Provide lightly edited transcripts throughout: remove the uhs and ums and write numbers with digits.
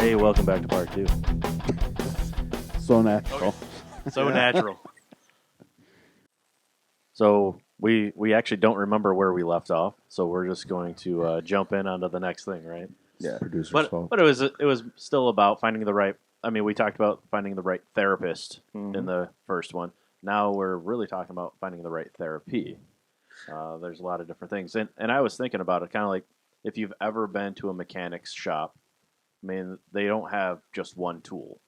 Hey, welcome back to part 2. So natural. So natural. So we actually don't remember where we left off, so we're just going to jump in onto the next thing, right? Yeah. Producer's But fault. but it was still about finding the right. I mean, we talked about finding the right therapist in the first one. Now we're really talking about finding the right therapy. There's a lot of different things, and I was thinking about it, kind of like if you've ever been to a mechanic's shop. I mean, they don't have just one tool.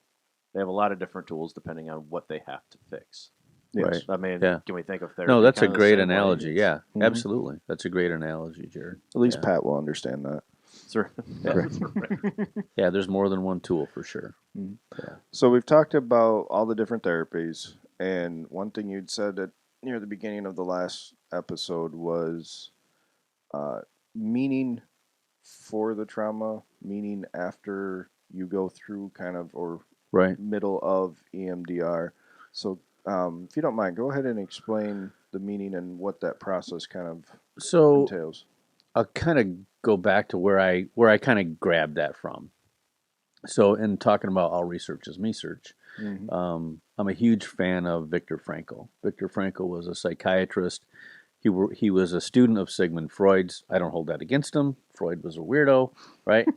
They have a lot of different tools depending on what they have to fix. Yes. I mean, Yeah. can we think of therapy? No, that's a kind of the great same way? analogy. Yeah, Mhm. absolutely. That's a great analogy, Jerrod. At least Yeah. Pat will understand that. Sure. That's Yeah, there's more than one tool for sure. So we've talked about all the different therapies, and one thing you'd said at near the beginning of the last episode was meaning for the trauma, meaning after you go through kind of or Right. middle of EMDR. So if you don't mind, go ahead and explain the meaning and what that process kind of So entails. I'll kind of go back to where I kind of grabbed that from. So in talking about all research is me search, I'm a huge fan of Viktor Frankl. Viktor Frankl was a psychiatrist. He was a student of Sigmund Freud's. I don't hold that against him. Freud was a weirdo, right?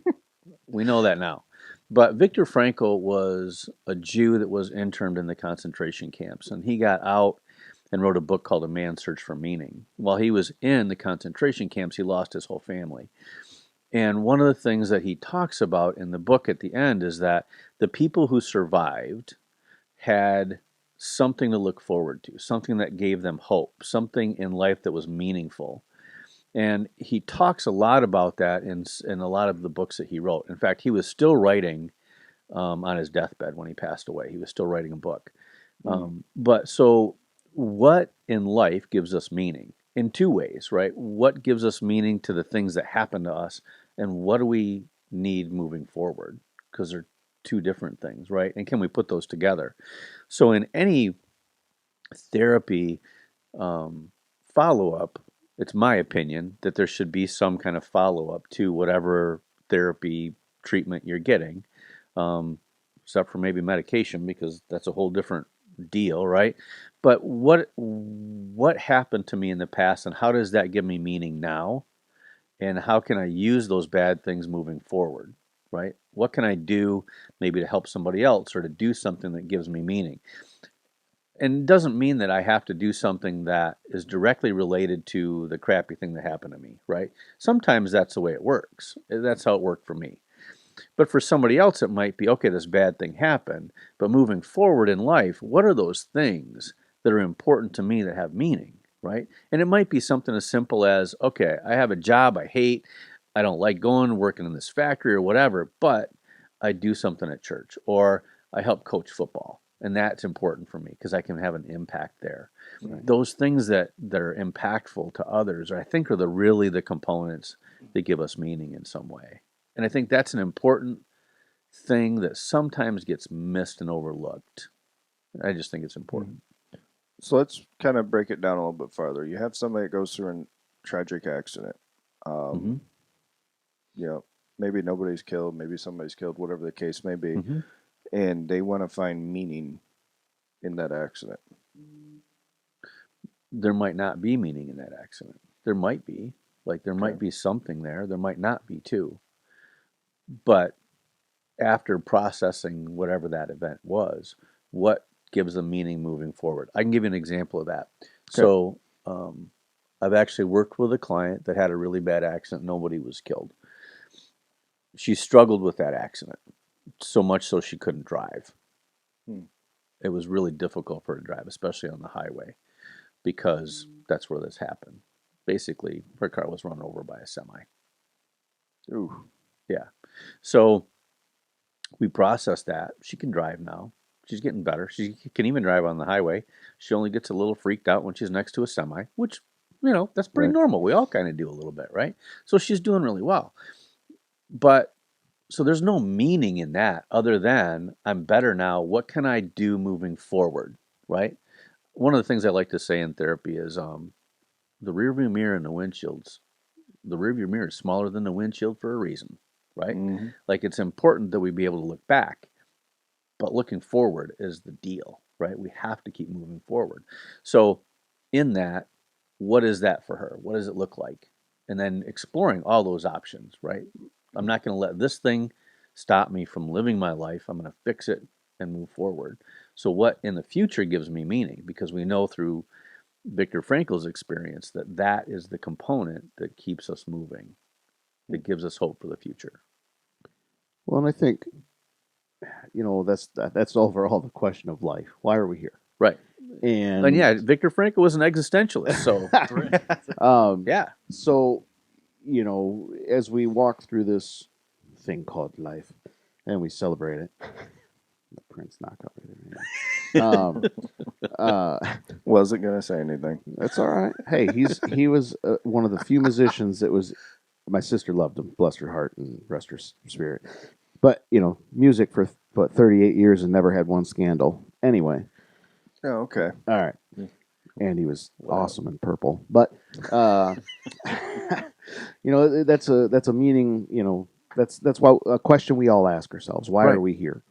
We know that now. But Viktor Frankl was a Jew that was interned in the concentration camps, and he got out and wrote a book called A Man's Search for Meaning. While he was in the concentration camps, he lost his whole family. And one of the things that he talks about in the book at the end is that the people who survived had something to look forward to, something that gave them hope, something in life that was meaningful. And he talks a lot about that in a lot of the books that he wrote. In fact, he was still writing on his deathbed when he passed away. He was still writing a book. But so what in life gives us meaning? In two ways, right? What gives us meaning to the things that happen to us, and what do we need moving forward? Because they're two different things, right? And can we put those together? So in any therapy follow-up, it's my opinion that there should be some kind of follow-up to whatever therapy treatment you're getting, except for maybe medication, because that's a whole different deal, right? But what happened to me in the past, and how does that give me meaning now? And how can I use those bad things moving forward, right? What can I do maybe to help somebody else or to do something that gives me meaning? And it doesn't mean that I have to do something that is directly related to the crappy thing that happened to me, right? Sometimes that's the way it works. That's how it worked for me. But for somebody else, it might be, okay, this bad thing happened, but moving forward in life, what are those things that are important to me that have meaning, right? And it might be something as simple as, okay, I have a job I hate, I don't like working in this factory or whatever, but I do something at church, or I help coach football, and that's important for me because I can have an impact there. Right. Those things that are impactful to others, I think, are really the components that give us meaning in some way. And I think that's an important thing that sometimes gets missed and overlooked. I just think it's important. So let's kind of break it down a little bit farther. You have somebody that goes through a tragic accident. You know, maybe nobody's killed, maybe somebody's killed, whatever the case may be, and they want to find meaning in that accident. There might not be meaning in that accident. There might be. Like, there might be something there. There might not be, too. But after processing whatever that event was, what gives them meaning moving forward? I can give you an example of that. Okay. So I've actually worked with a client that had a really bad accident. Nobody was killed. She struggled with that accident, so much so she couldn't drive. It was really difficult for her to drive, especially on the highway, because that's where this happened. Basically, her car was run over by a semi. Ooh. Yeah. So we processed that. She can drive now. She's getting better. She can even drive on the highway. She only gets a little freaked out when she's next to a semi, which, that's pretty normal. We all kind of do a little bit, right? So she's doing really well. But so there's no meaning in that other than I'm better now. What can I do moving forward, right? One of the things I like to say in therapy is the rearview mirror and the windshields. The rearview mirror is smaller than the windshield for a reason, right? Mm-hmm. Like it's important that we be able to look back, but looking forward is the deal, right? We have to keep moving forward. So in that, what is that for her? What does it look like? And then exploring all those options, right? I'm not going to let this thing stop me from living my life. I'm going to fix it and move forward. So what in the future gives me meaning? Because we know through Viktor Frankl's experience that that is the component that keeps us moving, that gives us hope for the future. Well, and I think, that's overall the question of life. Why are we here? Right. And yeah, Viktor Frankl was an existentialist. So, yeah. So, as we walk through this thing called life and we celebrate it, the Prince knockout right there. Wasn't going to say anything. That's all right. Hey, he was one of the few musicians that was. My sister loved him, bless her heart and rest her spirit. But music for 38 years and never had one scandal. Anyway. Oh, okay. All right. And he was awesome in Purple. But that's a meaning. That's why a question we all ask ourselves: why are we here?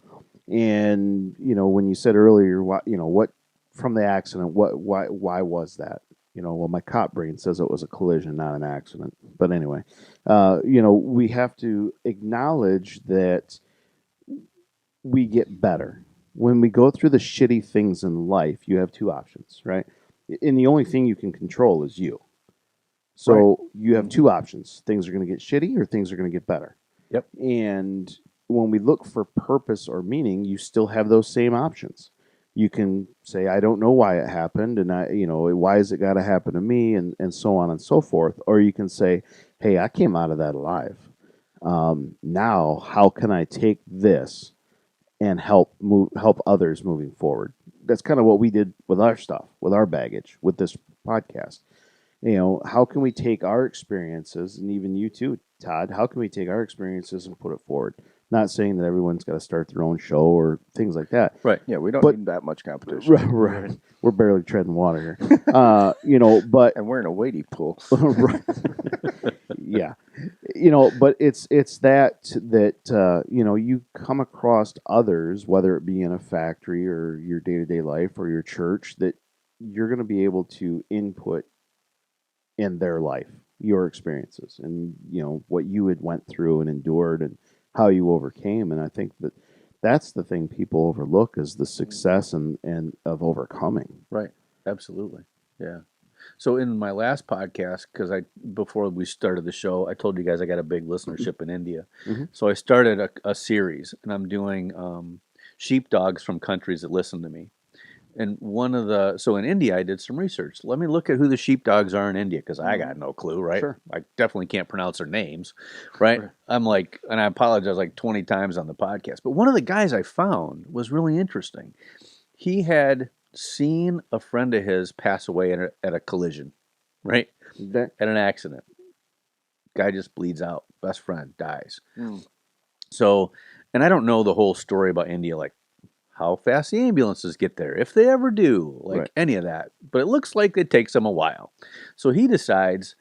And when you said earlier, what from the accident? Why was that? Well, my cop brain says it was a collision, not an accident. But anyway, we have to acknowledge that we get better. When we go through the shitty things in life, you have two options, right? And the only thing you can control is you. So you have two options. Things are going to get shitty or things are going to get better. Yep. And when we look for purpose or meaning, you still have those same options. You can say, I don't know why it happened, and why has it got to happen to me, and so on and so forth. Or you can say, hey, I came out of that alive. Now, how can I take this and help others moving forward? That's kind of what we did with our stuff, with our baggage, with this podcast. How can we take our experiences, and even you too, Todd, how can we take our experiences and put it forward? Not saying that everyone's got to start their own show or things like that. Right. Yeah, we don't need that much competition. Right. We're barely treading water here. But and we're in a wading pool. Right. Yeah. But it's that you come across others, whether it be in a factory or your day-to-day life or your church, that you're going to be able to input in their life, your experiences, and what you had went through and endured and how you overcame. And I think that's the thing people overlook is the success and of overcoming. Right. Absolutely. Yeah. So in my last podcast, because before we started the show, I told you guys I got a big listenership in India. Mm-hmm. So I started a series, and I'm doing sheepdogs from countries that listen to me. And so in India, I did some research. Let me look at who the sheepdogs are in India, because I got no clue, right? Sure. I definitely can't pronounce their names, right? Sure. I'm like, and I apologize like 20 times on the podcast. But one of the guys I found was really interesting. He had seen a friend of his pass away at a collision, right? At an accident. Guy just bleeds out. Best friend dies. Mm. So, and I don't know the whole story about India, like how fast the ambulances get there, if they ever do, like any of that. But it looks like it takes them a while. So he decides,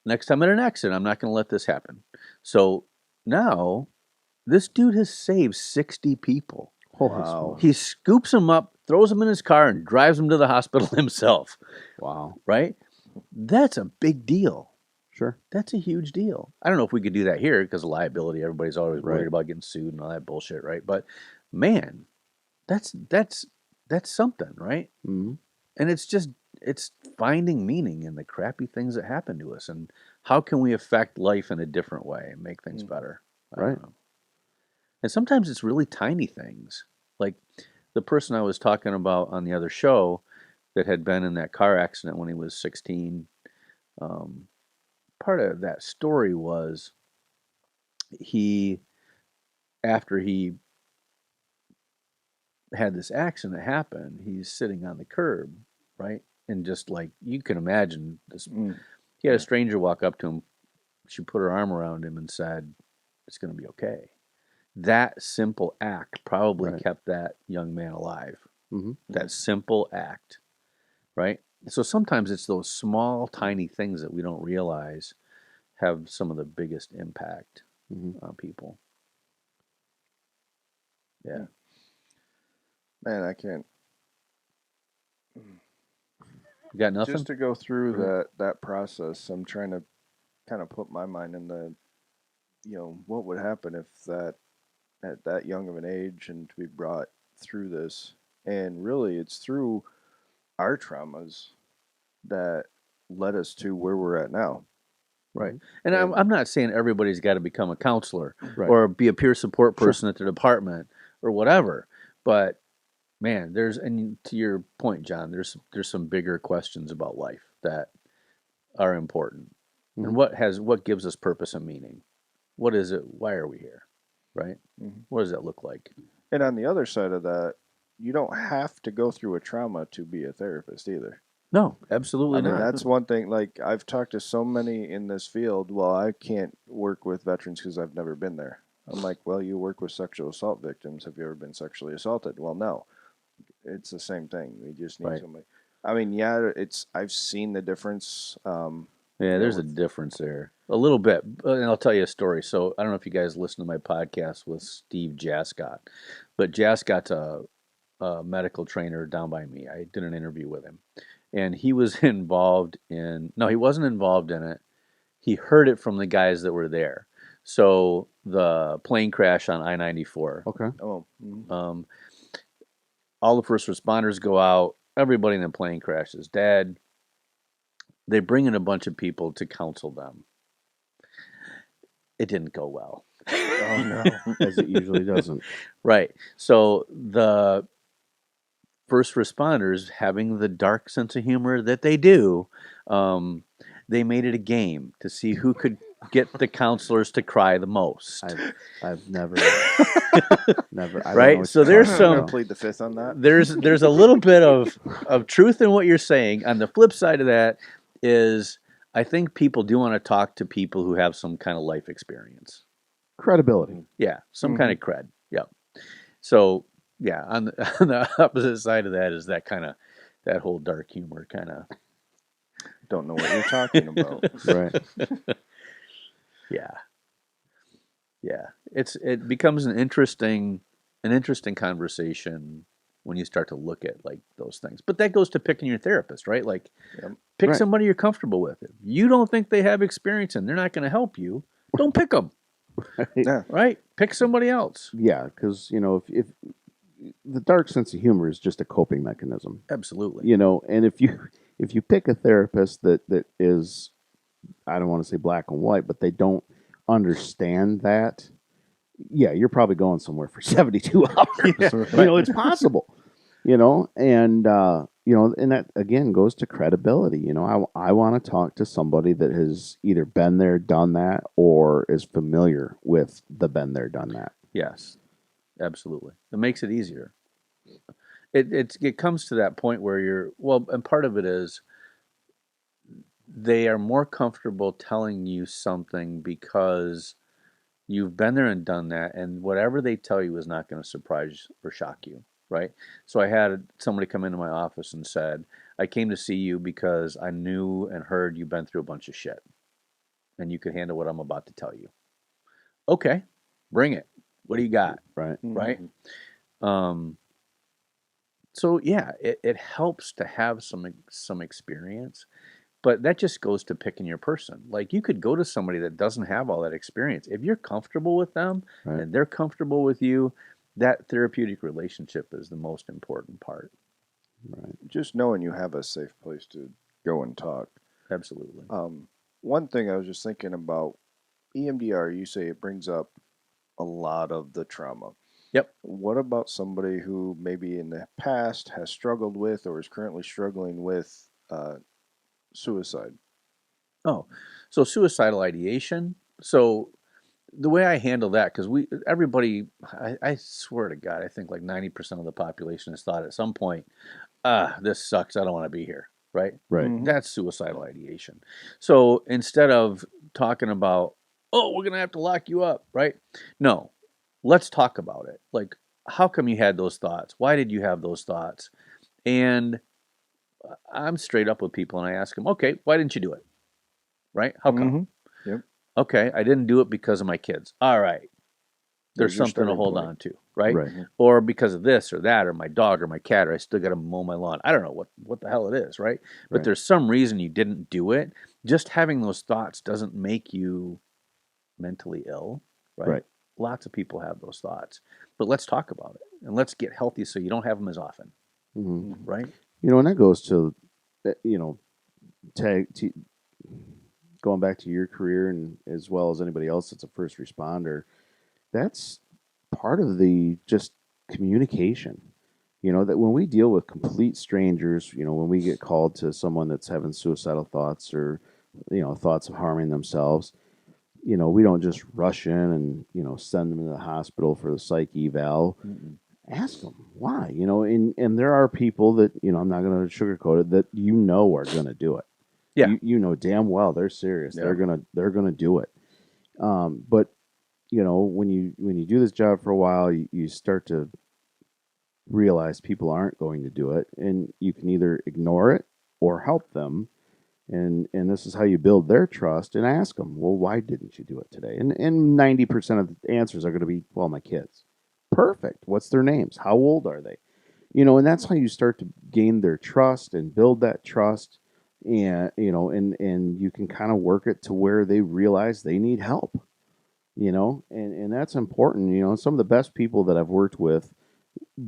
next time at an accident, I'm not going to let this happen. So now, this dude has saved 60 people. Wow. He scoops them up, throws them in his car, and drives them to the hospital himself. Wow. Right? That's a big deal. Sure. That's a huge deal. I don't know if we could do that here because of liability. Everybody's always worried about getting sued and all that bullshit, right? But man, that's something, right? Mm-hmm. And it's finding meaning in the crappy things that happen to us, and how can we affect life in a different way and make things better? Right. And sometimes it's really tiny things, like the person I was talking about on the other show that had been in that car accident when he was 16. Part of that story was after he had this accident happen, he's sitting on the curb, right? And just like you can imagine, he had a stranger walk up to him. She put her arm around him and said, "It's going to be okay." That simple act probably kept that young man alive. Mm-hmm. That simple act, right? So sometimes it's those small, tiny things that we don't realize have some of the biggest impact. people. Yeah. Man, I can't. You got nothing? Just to go through that process, I'm trying to kind of put my mind in the, what would happen if that at that young of an age and to be brought through this. And really, it's through our traumas that led us to where we're at now. Right. And I'm not saying everybody's got to become a counselor Right. or be a peer support person at the department or whatever. But man, and to your point, John, there's some bigger questions about life that are important. And what gives us purpose and meaning? What is it? Why are we here? Right? What does that look like? And on the other side of that, you don't have to go through a trauma to be a therapist either. No, absolutely not. That's one thing. Like, I've talked to so many in this field. Well, I can't work with veterans because I've never been there. I'm like, well, you work with sexual assault victims. Have you ever been sexually assaulted? Well, no. It's the same thing. We just need somebody. I mean, yeah, I've seen the difference. There's a difference there. A little bit. And I'll tell you a story. So I don't know if you guys listen to my podcast with Steve Jascott, but Jascott's a medical trainer down by me. I did an interview with him. And he was involved he wasn't involved in it. He heard it from the guys that were there. So the plane crash on I-94. Okay. Oh. All the first responders go out. Everybody in the plane crash is dead. They bring in a bunch of people to counsel them. It didn't go well. Oh, no. As it usually doesn't. Right. So the first responders, having the dark sense of humor that they do, they made it a game to see who could get the counselors to cry the most. I've never, never. Right. So there's I'm some gonna plead the fifth on that. There's a little bit of truth in what you're saying. On the flip side of that is, I think people do want to talk to people who have some kind of life experience. Credibility. Yeah, some kind of cred. Yep. So yeah, on the opposite side of that is that whole dark humor kind of. Don't know what you're talking about. Right. Yeah. It becomes an interesting conversation when you start to look at like those things. But that goes to picking your therapist, right? Like pick somebody you're comfortable with. If you don't think they have experience and they're not going to help you, don't pick them. Right? Pick somebody else. Yeah, because if the dark sense of humor is just a coping mechanism. Absolutely. And if you pick a therapist that is, I don't want to say black and white, but they don't understand that, you're probably going somewhere for 72 hours. It's possible. And that again goes to credibility. I want to talk to somebody that has either been there, done that, or is familiar with the been there, done that. Yes, absolutely. It makes it easier. It comes to that point where and part of it is they are more comfortable telling you something because you've been there and done that, and whatever they tell you is not going to surprise or shock you, right? So I had somebody come into my office and said, I came to see you because I knew and heard you've been through a bunch of shit, and you can handle what I'm about to tell you. Okay, bring it. What do you got? Right. Right? So yeah, it helps to have some experience. But that just goes to picking your person. Like, you could go to somebody that doesn't have all that experience. If you're comfortable with them and they're comfortable with you, that therapeutic relationship is the most important part. Right. Just knowing you have a safe place to go and talk. Absolutely. One thing I was just thinking about, EMDR, you say it brings up a lot of the trauma. Yep. What about somebody who maybe in the past has struggled with or is currently struggling with suicide? Oh, so suicidal ideation. So the way I handle that, because everybody, I swear to God, I think like 90% of the population has thought at some point, this sucks, I don't want to be here, right? Right. Mm-hmm. That's suicidal ideation. So instead of talking about, we're going to have to lock you up, right? No, let's talk about it. Like, how come you had those thoughts? Why did you have those thoughts? And I'm straight up with people and I ask them, okay, why didn't you do it? Right? How come? Mm-hmm. Yep. Okay, I didn't do it because of my kids. All right. There's There's your something to starting hold point. on to, right? Right. Or because of this or that or my dog or my cat or I still got to mow my lawn. I don't know what the hell it is, right? But Right. there's some reason you didn't do it. Just having those thoughts doesn't make you mentally ill, right? Right. Lots of people have those thoughts. But let's talk about it and let's get healthy so you don't have them as often, Mm-hmm. right? You know, and that goes to, tag going back to your career and as well as anybody else that's a first responder. That's part of the just communication. That when we deal with complete strangers, when we get called to someone that's having suicidal thoughts or, thoughts of harming themselves, we don't just rush in and, send them to the hospital for the psych eval. Mm-mm. Ask them why, and there are people that, I'm not going to sugarcoat it, that are going to do it. Yeah. You know damn well they're serious. Yeah. They're gonna do it. But when you do this job for a while, you start to realize people aren't going to do it, and you can either ignore it or help them. And this is how you build their trust and ask them, well, why didn't you do it today? And 90% of the answers are going to be, well, my kids. Perfect. What's their names? How old are they? And that's how you start to gain their trust and build that trust. And and you can kind of work it to where they realize they need help. And that's important. Some of the best people that I've worked with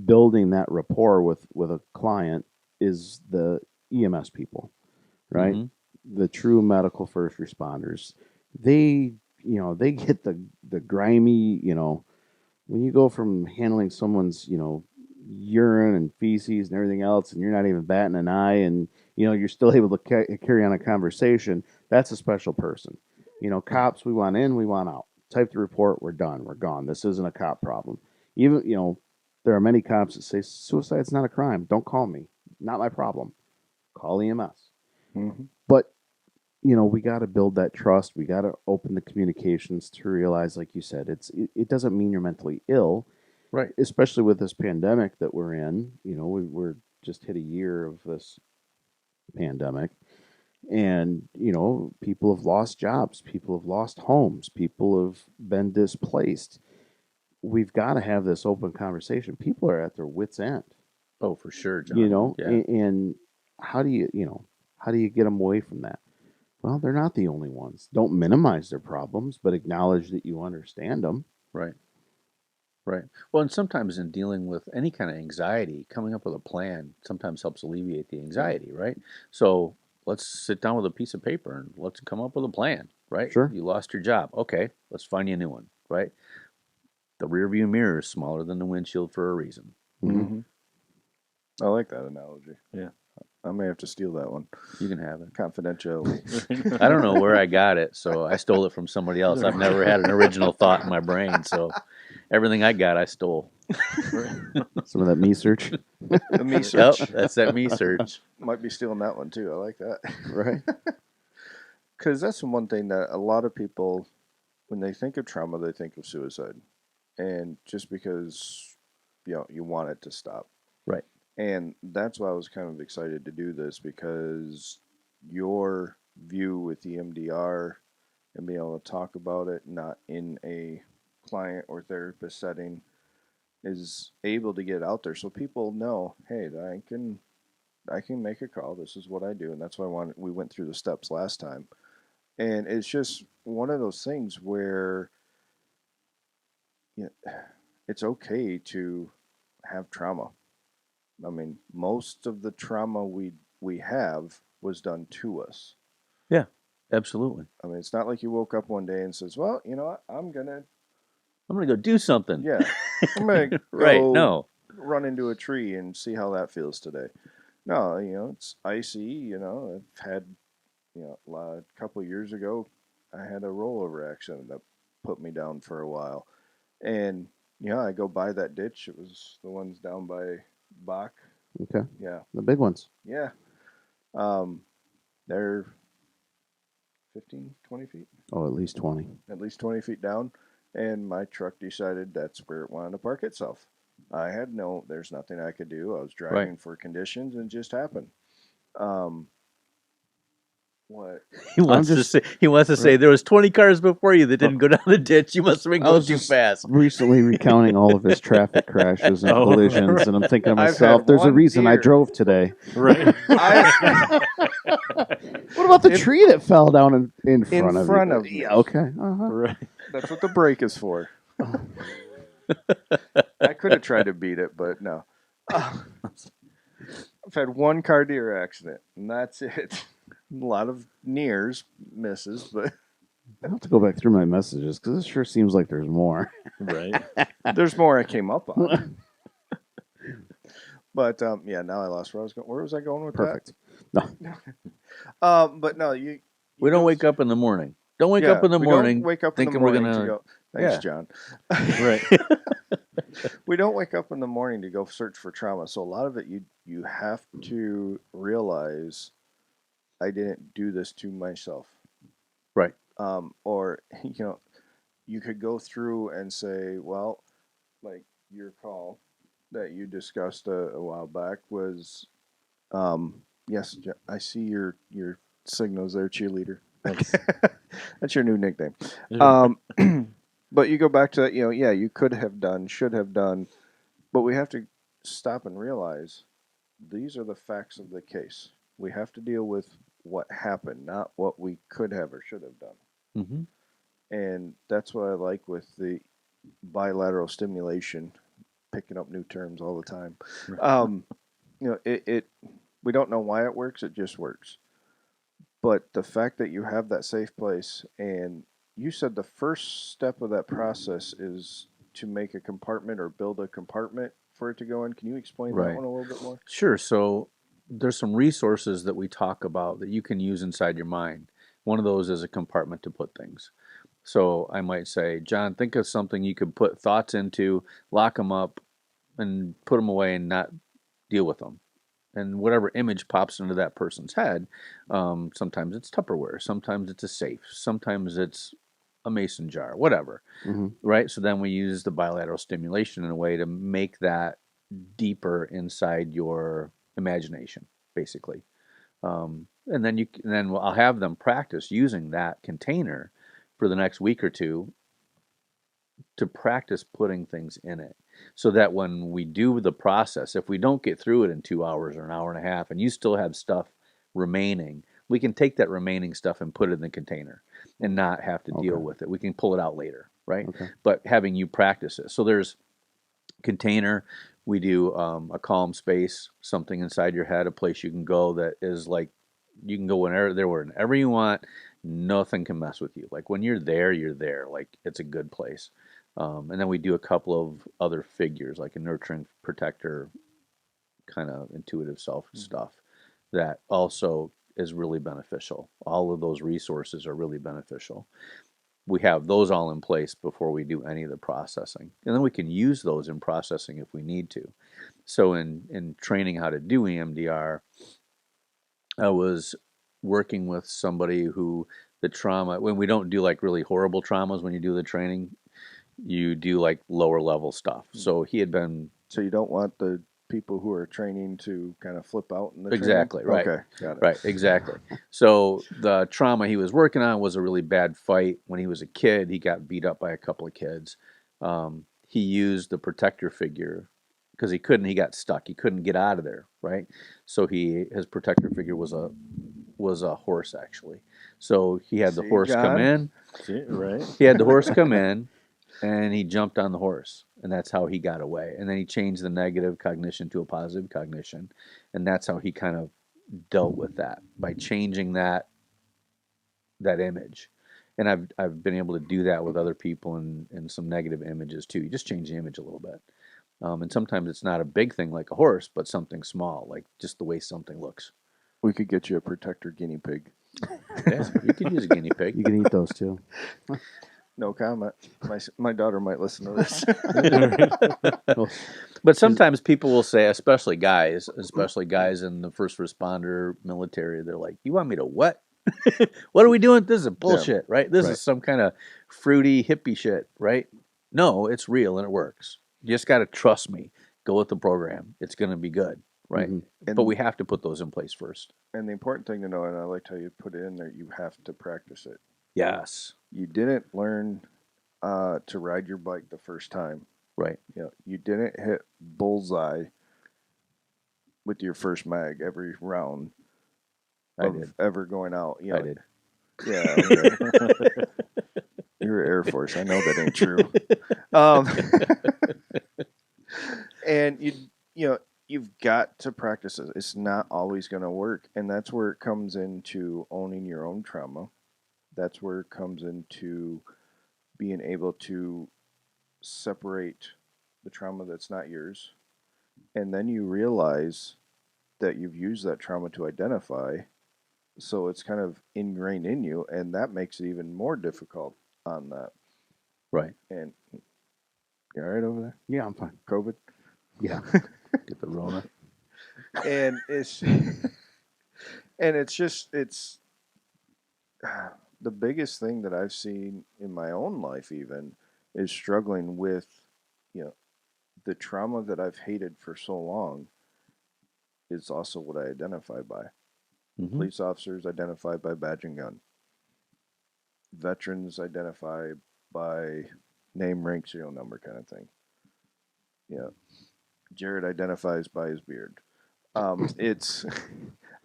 building that rapport with a client is the EMS people, right? The true medical first responders. They get the grimy, when you go from handling someone's, urine and feces and everything else, and you're not even batting an eye, and you're still able to carry on a conversation. That's a special person. Cops, we want in, we want out. Type the report, we're done, we're gone. This isn't a cop problem. Even there are many cops that say suicide's not a crime. Don't call me. Not my problem. Call EMS. Mm-hmm. But we got to build that trust. We got to open the communications to realize, like you said, it doesn't mean you're mentally ill. Right. Especially with this pandemic that we're in, we're just hit a year of this pandemic, and people have lost jobs, people have lost homes, people have been displaced. We've got to have this open conversation. People are at their wits' end, Oh, for sure, John. Yeah. and how do how do you get them away from that? Well, they're not the only ones. Don't minimize their problems, but acknowledge that you understand them. Right. Right. Well, and sometimes in dealing with any kind of anxiety, coming up with a plan sometimes helps alleviate the anxiety, right? So let's sit down with a piece of paper and let's come up with a plan, right? Sure. You lost your job. Okay, let's find you a new one, right? The rear view mirror is smaller than the windshield for a reason. Mm-hmm. I like that analogy. Yeah. I may have to steal that one. You can have it. Confidential. I don't know where I got it, so I stole it from somebody else. I've never had an original thought in my brain, so everything I got, I stole. Some of that me search. The me search. Yep, that's that me search. Might be stealing that one too. I like that. Right. Because that's the one thing that a lot of people, when they think of trauma, they think of suicide. And just because, you want it to stop. Right. And that's why I was kind of excited to do this, because your view with EMDR and being able to talk about it, not in a client or therapist setting, is able to get out there so people know, hey, I can make a call. This is what I do, and that's why we went through the steps last time. And it's just one of those things where it's okay to have trauma. I mean, most of the trauma we have was done to us. Yeah, absolutely. I mean, it's not like you woke up one day and says, "Well, you know what? I'm gonna go do something." Yeah, I'm gonna Right. go No. run into a tree and see how that feels today." No, it's icy. I've had, a couple of years ago, I had a rollover accident that put me down for a while, and I go by that ditch. It was the ones down by Bach. Okay. Yeah, The big ones. yeah. They're 15, 20 feet. Oh, at least 20. At least 20 feet down, and my truck decided that's where it wanted to park itself. There's nothing I could do. I was driving for conditions, and it just happened. What? He wants to say there was 20 cars before you that didn't go down the ditch. You must have been I going was too just fast. recently recounting all of his traffic crashes and collisions, and I'm thinking to I've myself, had there's a one reason I deer. drove today. Right. What about the tree that fell down in front of you? me. Yeah, okay. Right. That's what the brake is for. I could have tried to beat it, but no. I've had one car deer accident, and that's it. A lot of nears, misses, but I'll have to go back through my messages because it sure seems like there's more. Right. there's more I came up on. But yeah, now I lost where I was going. Where was I going with Perfect. that? But no, you We don't wake up in the morning. Don't wake up in the we morning don't wake up in the thinking we're morning gonna. to go. Thanks, Yeah. John. Right. We don't wake up in the morning to go search for trauma. So a lot of it, you have to realize, I didn't do this to myself. Right. Or you could go through and say, well, like your call that you discussed a while back was, yes, I see your signals there, cheerleader. That's your new nickname. But you go back to that, you could have done, should have done, but we have to stop and realize these are the facts of the case. We have to deal with what happened, not what we could have or should have done. Mm-hmm. And that's what I like with the bilateral stimulation, picking up new terms all the time. We don't know why it works, it just works. But the fact that you have that safe place, and you said the first step of that process is to make a compartment or build a compartment for it to go in. Can you explain that one a little bit more? Sure. So there's some resources that we talk about that you can use inside your mind. One of those is a compartment to put things. So I might say, John, think of something you could put thoughts into, lock them up, and put them away and not deal with them. And whatever image pops into that person's head, sometimes it's Tupperware, sometimes it's a safe, sometimes it's a mason jar, whatever, right? So then we use the bilateral stimulation in a way to make that deeper inside your imagination, basically. And then I'll have them practice using that container for the next week or two to practice putting things in it. So that when we do the process, if we don't get through it in 2 hours or an hour and a half, and you still have stuff remaining, we can take that remaining stuff and put it in the container and not have to deal with it. We can pull it out later, right? Okay. But having you practice it. So there's container. We do a calm space, something inside your head, a place you can go that is like, you can go whenever you want. Nothing can mess with you. Like when you're there, like it's a good place. And then we do a couple of other figures, like a nurturing protector, kind of intuitive self stuff that also is really beneficial. All of those resources are really beneficial. We have those all in place before we do any of the processing. And then we can use those in processing if we need to. So in training how to do EMDR, I was working with somebody who the trauma, when we don't do like really horrible traumas when you do the training, you do like lower level stuff. So he had been... So you don't want the people who are training to kind of flip out in the Exactly, training? right. Okay, got it. Right, exactly. So the trauma he was working on was a really bad fight. When he was a kid, he got beat up by a couple of kids. He used the protector figure because he got stuck. He couldn't get out of there, right? So his protector figure was a horse, actually. So he had the horse come in. Right. He had the horse come in, and he jumped on the horse, and that's how he got away. And then he changed the negative cognition to a positive cognition, and that's how he kind of dealt with that, by changing that image. And I've been able to do that with other people in some negative images too. You just change the image a little bit. And sometimes it's not a big thing like a horse, but something small, like just the way something looks. We could get you a protector guinea pig. Yeah, you could use a guinea pig. You can eat those too. No comment. My daughter might listen to this. But sometimes people will say, especially guys in the first responder military, they're like, "You want me to what? What are we doing? This is bullshit, right? This is some kind of fruity hippie shit, right? No, it's real and it works. You just got to trust me. Go with the program. It's going to be good, right? And But we have to put those in place first. And the important thing to know, and I liked how you put it in there, you have to practice it. Yes. You didn't learn to ride your bike the first time. Right. You know, you didn't hit bullseye with your first mag every round I of did. ever going out. You know, I did. Yeah. Okay. You're Air Force. I know that ain't true. And you've got to practice it. It's not always going to work, and that's where it comes into owning your own trauma. That's where it comes into being able to separate the trauma that's not yours, and then you realize that you've used that trauma to identify, so it's kind of ingrained in you, and that makes it even more difficult on that. Right. And you all right over there? Yeah, I'm fine. COVID? Yeah. Get the Rona. And it's the biggest thing that I've seen in my own life even is struggling with, the trauma that I've hated for so long is also what I identify by. Mm-hmm. Police officers identify by badge and gun. Veterans identify by name, rank, serial number kind of thing. Yeah. Jerrod identifies by his beard. I'm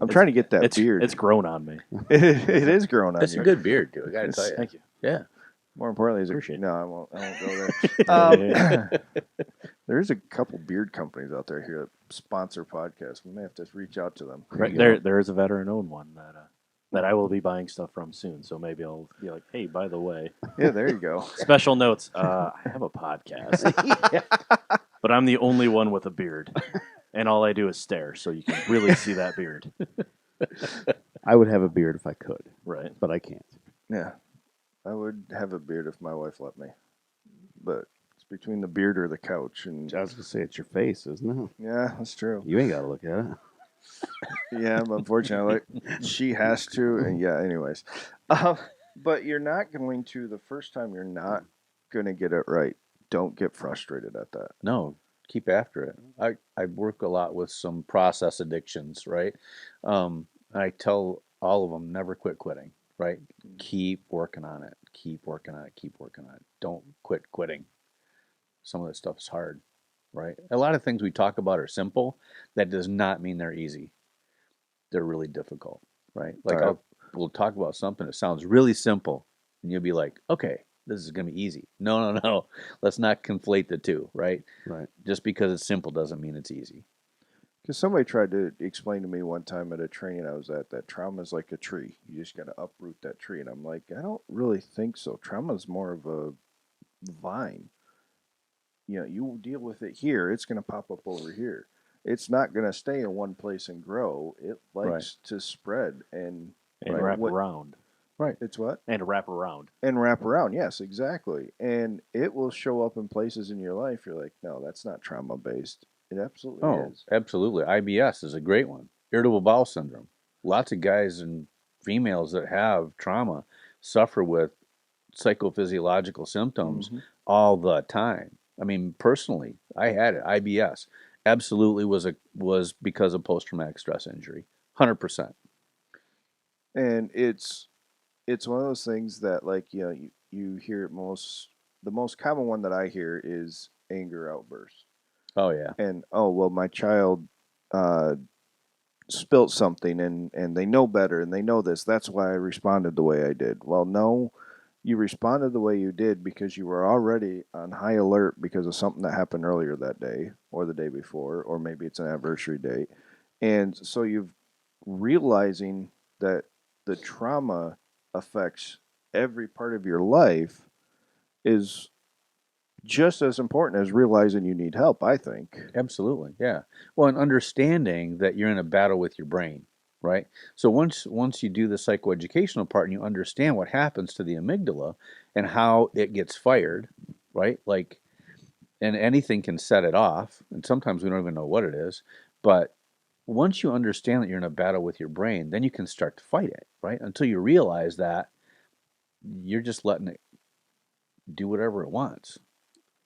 trying to get that beard. It's grown on me. It is grown on That's you. a good beard, dude. I gotta tell you. Thank you. Yeah. More importantly, Appreciate it. no, I won't go there. There's a couple beard companies out there here that sponsor podcasts. We may have to reach out to them. Right, there is a veteran-owned one that I will be buying stuff from soon. So maybe I'll be like, hey, by the way, Yeah, there you go. special notes. I have a podcast, but I'm the only one with a beard, and all I do is stare, so you can really see that beard. I would have a beard if I could, Right. but I can't. Yeah, I would have a beard if my wife let me, but it's between the beard or the couch. And I was going to say, it's your face, isn't it? yeah, that's true. You ain't got to look at it. Yeah, but unfortunately, she has to. And yeah, anyways. But you're not going to, the first time you're not going to get it right. Don't get frustrated at that. No, keep after it. I work a lot with some process addictions, right? I tell all of them, never quit quitting, right? Keep working on it. Keep working on it. Keep working on it. Don't quit quitting. Some of this stuff is hard, right? A lot of things we talk about are simple. That does not mean they're easy. They're really difficult, right? Like we'll talk about something that sounds really simple, and you'll be like, okay, this is going to be easy. No. Let's not conflate the two, right? Right. Just because it's simple doesn't mean it's easy. Because somebody tried to explain to me one time at a training I was at that trauma is like a tree. You just got to uproot that tree. And I'm like, I don't really think so. Trauma is more of a vine. You deal with it here, it's going to pop up over here. It's not going to stay in one place and grow. It likes to spread and wrap around. Right. It's what? And wrap around. And wrap around. Yes, exactly. And it will show up in places in your life. You're like, no, that's not trauma based. It absolutely is. Absolutely. IBS is a great one. Irritable bowel syndrome. Lots of guys and females that have trauma suffer with psychophysiological symptoms all the time. I mean, personally, I had it. IBS absolutely was because of post-traumatic stress injury. 100%. And it's one of those things that, like, you hear it the most common one that I hear is anger outbursts. Oh, yeah. And, my child spilt something and they know better and they know this. That's why I responded the way I did. Well, no, you responded the way you did because you were already on high alert because of something that happened earlier that day or the day before, or maybe it's an anniversary date. And so you've realizing that the trauma affects every part of your life is just as important as realizing you need help, I think. Absolutely, yeah. Well, and understanding that you're in a battle with your brain, right? So once you do the psychoeducational part and you understand what happens to the amygdala and how it gets fired, right? Like, and anything can set it off, and sometimes we don't even know what it is, but once you understand that you're in a battle with your brain, then you can start to fight it, right? Until you realize that you're just letting it do whatever it wants.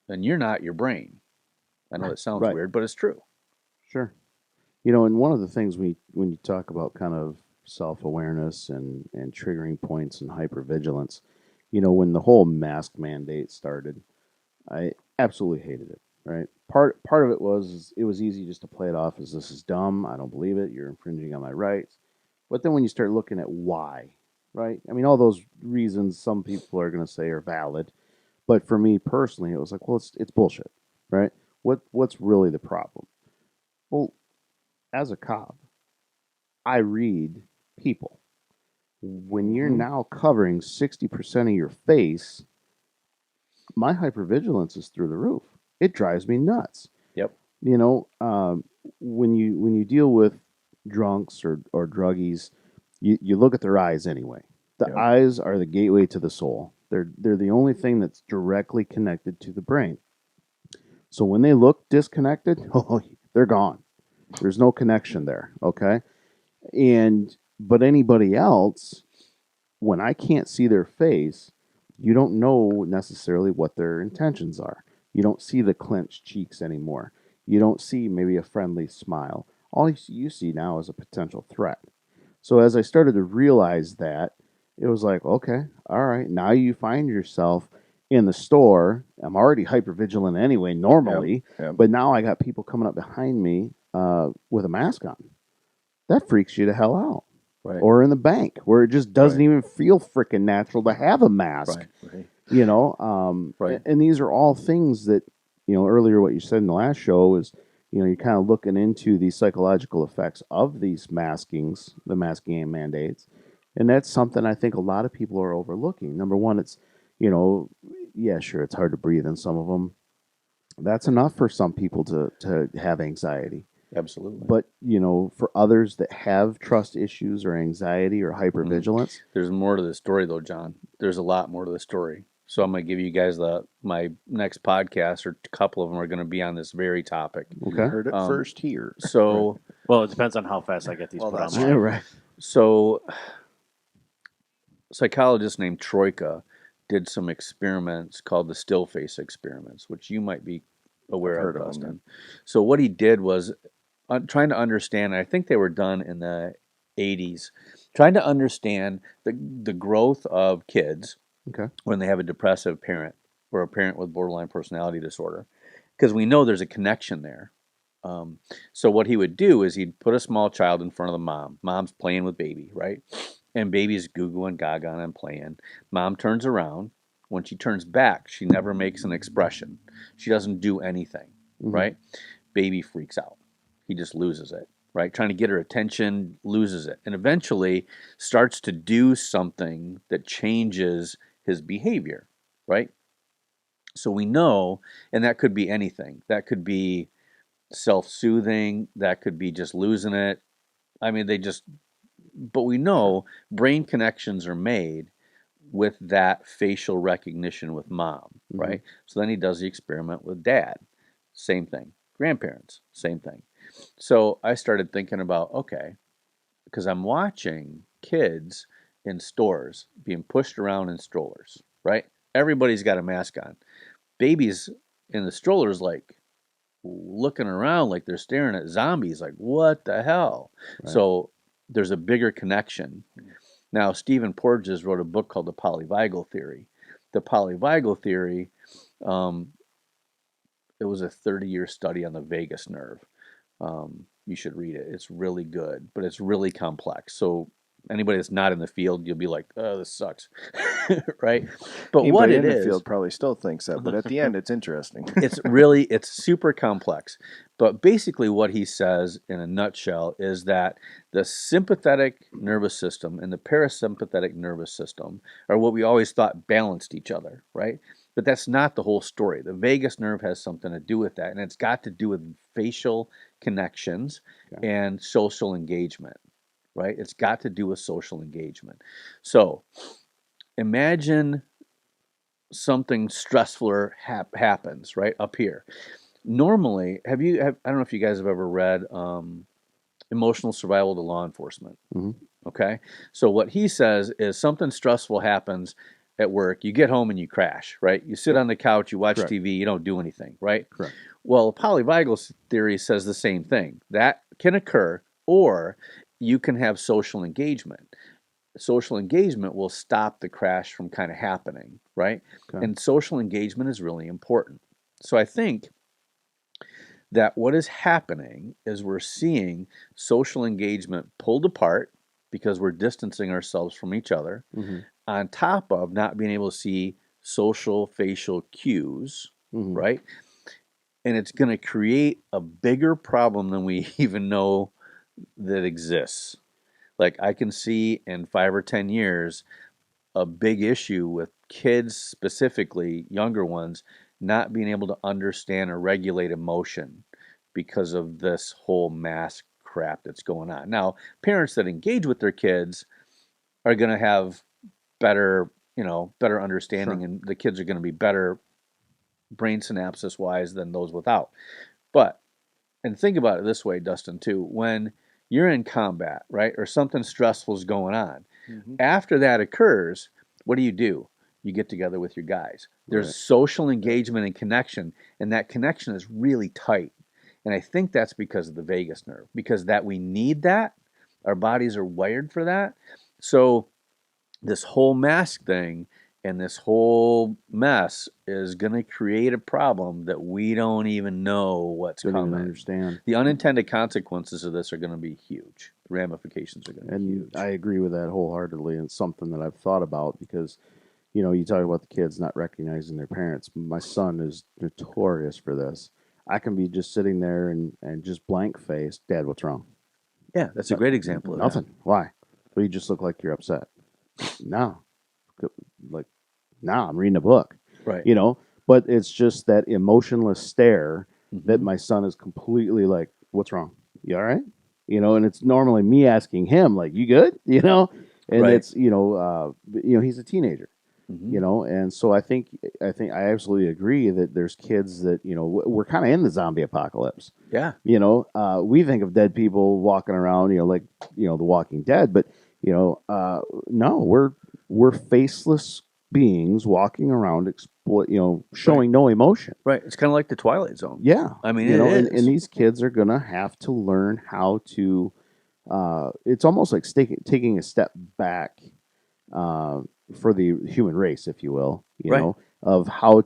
And you're not your brain. I know that sounds weird, but it's true. Sure. And one of the things when you talk about kind of self-awareness and triggering points and hypervigilance, when the whole mask mandate started, I absolutely hated it, right? Part of it was easy just to play it off as this is dumb, I don't believe it, you're infringing on my rights. But then when you start looking at why, right? I mean, all those reasons some people are going to say are valid, but for me personally, it was like, well, it's bullshit, right? What's really the problem? Well, as a cop, I read people. When you're now covering 60% of your face, my hypervigilance is through the roof. It drives me nuts. Yep. When you deal with drunks or druggies, you look at their eyes anyway. The Yep. eyes are the gateway to the soul. They're the only thing that's directly connected to the brain. So when they look disconnected, oh, they're gone. There's no connection there. Okay. But anybody else, when I can't see their face, you don't know necessarily what their intentions are. You don't see the clenched cheeks anymore. You don't see maybe a friendly smile. All you see now is a potential threat. So as I started to realize that, it was like, okay, all right, now you find yourself in the store. I'm already hypervigilant anyway, normally, Yep. but now I got people coming up behind me with a mask on. That freaks you the hell out. Right. Or in the bank, where it just doesn't Right. even feel freaking natural to have a mask. Right. Right. And these are all things that, earlier what you said in the last show is, you're kind of looking into the psychological effects of these maskings, the masking mandates. And that's something I think a lot of people are overlooking. Number one, it's, yeah, sure, it's hard to breathe in some of them. That's enough for some people to have anxiety. Absolutely. But, for others that have trust issues or anxiety or hypervigilance. There's more to the story, though, John. There's a lot more to the story. So I'm going to give you guys my next podcast, or a couple of them are going to be on this very topic. Okay. You heard it first here. So, Well, it depends on how fast I get these put that's online. Yeah, right. so a psychologist named Troika did some experiments called the still face experiments, which you might be aware I've of, heard of them, Dustin. So what he did was trying to understand, I think they were done in the 80s, trying to understand the growth of kids Okay. when they have a depressive parent or a parent with borderline personality disorder, because we know there's a connection there. So what he would do is he'd put a small child in front of the mom. Mom's playing with baby, right? And baby's goo and gaga and playing. Mom turns around. When she turns back, she never makes an expression. She doesn't do anything, right? Baby freaks out. He just loses it, right? Trying to get her attention, loses it. And eventually starts to do something that changes his behavior, right? So we know, and that could be anything. That could be self-soothing. That could be just losing it. I mean, but we know brain connections are made with that facial recognition with mom, right? So then he does the experiment with dad. Same thing. Grandparents, same thing. So I started thinking about, okay, because I'm watching kids in stores being pushed around in strollers, right? Everybody's got a mask on. Babies in the strollers, like, looking around like they're staring at zombies, like, what the hell? Right. So there's a bigger connection. Now, Stephen Porges wrote a book called The Polyvagal Theory. The polyvagal theory, it was a 30-year study on the vagus nerve. You should read it. It's really good, but it's really complex. So anybody that's not in the field, you'll be like, oh, this sucks, right? But Anybody what it in the is, field probably still thinks that, but at the end, it's interesting. it's super complex. But basically what he says in a nutshell is that the sympathetic nervous system and the parasympathetic nervous system are what we always thought balanced each other, right? But that's not the whole story. The vagus nerve has something to do with that, and it's got to do with facial connections and social engagement, right? It's got to do with social engagement. So imagine something stressful happens right up here. Normally, I don't know if you guys have ever read Emotional Survival to Law Enforcement. Okay, so what he says is something stressful happens. at work, you get home and you crash, right? You sit on the couch, you watch Correct. TV, you don't do anything, right? Correct. Well, polyvagal theory says the same thing. That can occur, or you can have social engagement. Social engagement will stop the crash from kind of happening, right? Okay. And social engagement is really important. So I think that what is happening is we're seeing social engagement pulled apart because we're distancing ourselves from each other, Mm-hmm. on top of not being able to see social facial cues, Mm-hmm. right? And it's going to create a bigger problem than we even know that exists. Like I can see in 5 or 10 years a big issue with kids, specifically younger ones, not being able to understand or regulate emotion because of this whole mask crap that's going on. Now, parents that engage with their kids are going to have better, better understanding, Sure. and the kids are going to be better brain synapses wise than those without. But, and think about it this way, Dustin, too, when you're in combat, right, or something stressful is going on, Mm-hmm. after that occurs, what do? You get together with your guys. There's Right. social engagement and connection, and that connection is really tight. And I think that's because of the vagus nerve, because that we need that. Our bodies are wired for that. So this whole mask thing and this whole mess is going to create a problem that we don't even know what's Don't even coming. understand. The unintended consequences of this are going to be huge. The ramifications are going to be And huge. I agree with that wholeheartedly, and it's something that I've thought about because, you talk about the kids not recognizing their parents. My son is notorious for this. I can be just sitting there and just blank faced. Dad, what's wrong? Yeah, that's a great example of Nothing. Why? Well, you just look like you're upset. No. Like, no, I'm reading a book. that. Right. But it's just that emotionless stare that Mhm. my son is completely like, what's wrong? You all right? And it's normally me asking him, like, you good? And Right. it's, he's a teenager, Mhm. and so I think I absolutely agree that there's kids that, we're kind of in the zombie apocalypse. Yeah. We think of dead people walking around, like, The Walking Dead, but, no, we're faceless beings walking around, showing no emotion. Right. It's kind of like the Twilight Zone. Yeah. I mean, you it know, is. and these kids are going to have to learn how to, it's almost like taking a step back for the human race, if you will, Right. of how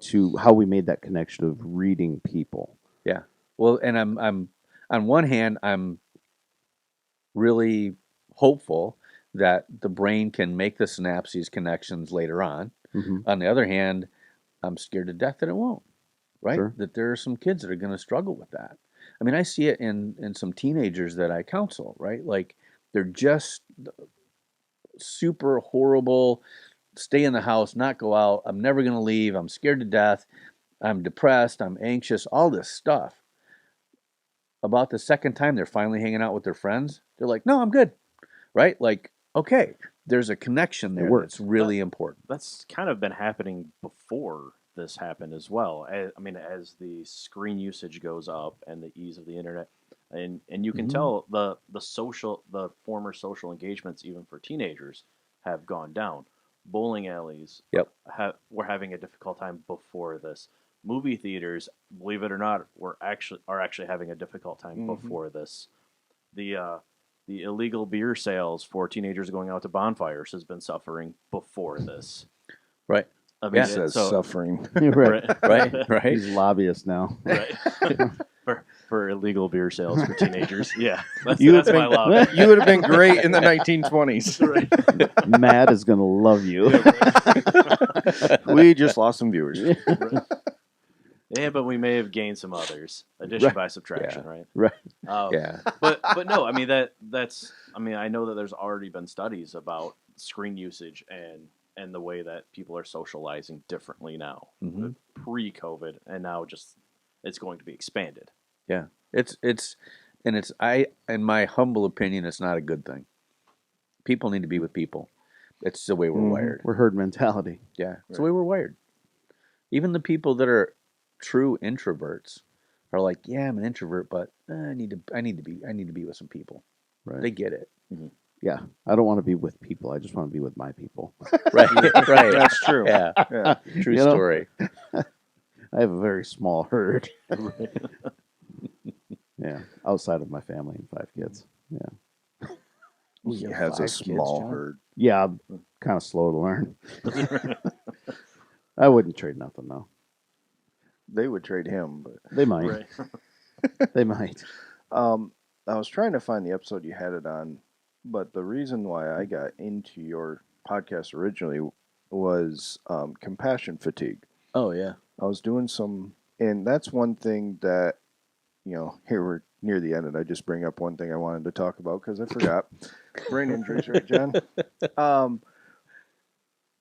we made that connection of reading people. Yeah. Well, and I'm on one hand, I'm really hopeful that the brain can make the synapses connections later on. Mm-hmm. On the other hand, I'm scared to death that it won't. Right? Sure. That there are some kids that are going to struggle with that. I mean, I see it in some teenagers that I counsel, right? Like they're just super horrible, stay in the house, not go out. I'm never going to leave. I'm scared to death. I'm depressed. I'm anxious, all this stuff. About the second time they're finally hanging out with their friends, they're like, no, I'm good. Right? Like, okay, there's a connection there that's really important. That's kind of been happening before this happened as well. As the screen usage goes up and the ease of the internet, and you can tell the former social engagements, even for teenagers, have gone down. Bowling alleys, Yep. were having a difficult time before this. Movie theaters, believe it or not, are actually having a difficult time before this. The illegal beer sales for teenagers going out to bonfires has been suffering before this. Right. I mean, Yeah. It says suffering. Right. He's lobbyists now. Right. for illegal beer sales for teenagers. Yeah. That's You my lobby. You would have been great in the 1920s. Right. Matt is going to love you. We just lost some viewers. Yeah, but we may have gained some others. Addition by subtraction, right? Right. Yeah. But no, I mean that's I know that there's already been studies about screen usage and the way that people are socializing differently now, Mhm. pre-COVID, and now it's going to be expanded. Yeah. It's in my humble opinion, it's not a good thing. People need to be with people. It's the way we're wired. We're herd mentality. Yeah. It's the way we're wired. Even the people that are true introverts are like, yeah, I'm an introvert, but I need to be with some people. Right. They get it. Mhm. Yeah, I don't want to be with people. I just want to be with my people. Right, right. That's true. Yeah, Yeah. true You know? story. I have a very small herd. Right. Yeah, outside of my family and 5 kids. Yeah. He You have has 5 a kids, small John? herd. Yeah, I'm kind of slow to learn. I wouldn't trade nothing though. They would trade him, but They might. Right. They might. I was trying to find the episode you had it on, but the reason why I got into your podcast originally was compassion fatigue. Oh yeah. I was doing and that's one thing that, here we're near the end, and I just bring up one thing I wanted to talk about because I forgot. Brain injuries, right, John?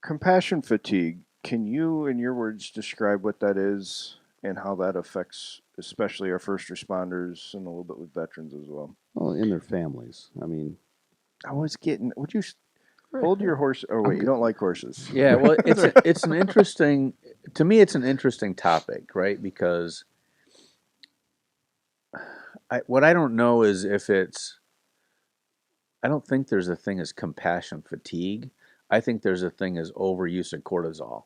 Compassion fatigue. Can you, in your words, describe what that is and how that affects, especially our first responders and a little bit with veterans as well? Well, in their families. I mean, Would you hold your horse? Oh, wait, you don't like horses. Yeah, well, it's an interesting, to me, it's an interesting topic, right? Because what I don't know is if I don't think there's a thing as compassion fatigue. I think there's a thing as overuse of cortisol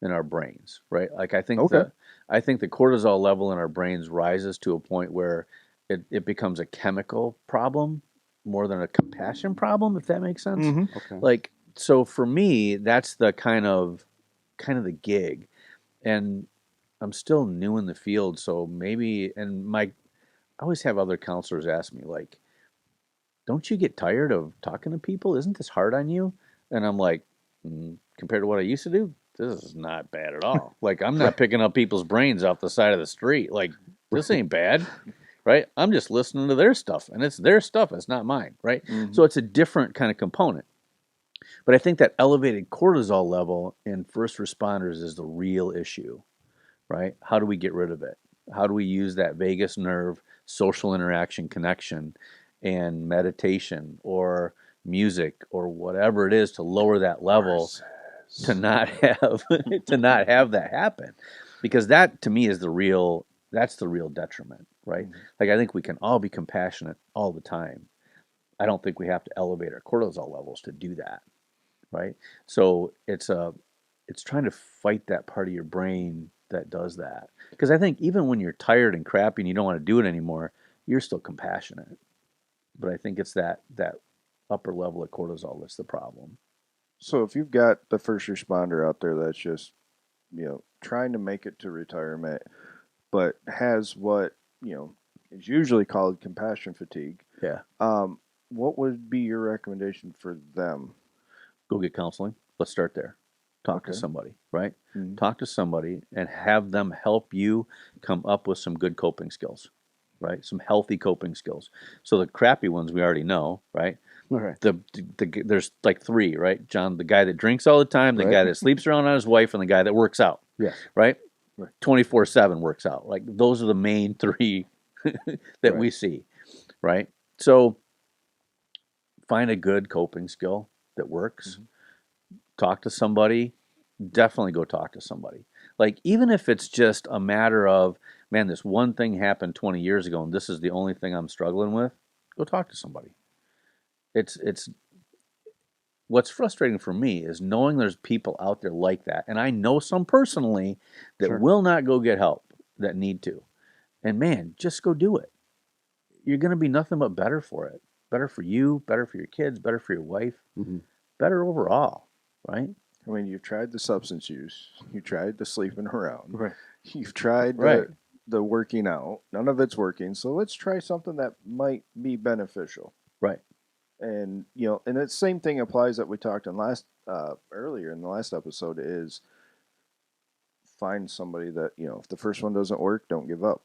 in our brains, right? Like I think Okay. the cortisol level in our brains rises to a point where it becomes a chemical problem more than a compassion problem, if that makes sense. Mm-hmm. okay. Like, so for me, that's the kind of the gig. And I'm still new in the field, so maybe, I always have other counselors ask me, like, don't you get tired of talking to people? Isn't this hard on you? And I'm like, compared to what I used to do, this is not bad at all. Like, I'm not picking up people's brains off the side of the street. Like, this ain't bad, right? I'm just listening to their stuff, and it's their stuff. It's not mine, right? Mm-hmm. So it's a different kind of component. But I think that elevated cortisol level in first responders is the real issue, right? How do we get rid of it? How do we use that vagus nerve, social interaction connection, and meditation or music or whatever it is to lower that level to not have that happen? Because that to me is the real detriment, right? Mm-hmm. Like I think we can all be compassionate all the time. I don't think we have to elevate our cortisol levels to do that, right? So it's trying to fight that part of your brain that does that. Because I think even when you're tired and crappy and you don't want to do it anymore, you're still compassionate. But I think it's that upper level of cortisol that's the problem. So if you've got the first responder out there that's just, trying to make it to retirement, but has what, is usually called compassion fatigue, Yeah. what would be your recommendation for them? Go get counseling. Let's start there. Talk to Okay. somebody, right? Mhm. Talk to somebody and have them help you come up with some good coping skills, right? Some healthy coping skills. So the crappy ones we already know, right? All right. There's like 3, right? John, the guy that drinks all the time, the Right. guy that sleeps around on his wife, and the guy that works out, Yes. right? Right. 24/7 works out. Like those are the main 3 that Right. we see, right? So find a good coping skill that works. Mm-hmm. Talk to somebody. Definitely go talk to somebody. Like even if it's just a matter of, man, this one thing happened 20 years ago and this is the only thing I'm struggling with, go talk to somebody. It's what's frustrating for me is knowing there's people out there like that, and I know some personally that Sure. will not go get help that need to. And man, just go do it. You're going to be nothing but better for it. Better for you, better for your kids, better for your wife, Mm-hmm. better overall, right? I mean, you've tried the substance use, you tried the sleeping around, Right. you've tried Right. the working out. None of it's working. So let's try something that might be beneficial. Right. And and the same thing applies that we talked in earlier in the last episode is find somebody that if the first one doesn't work, don't give up.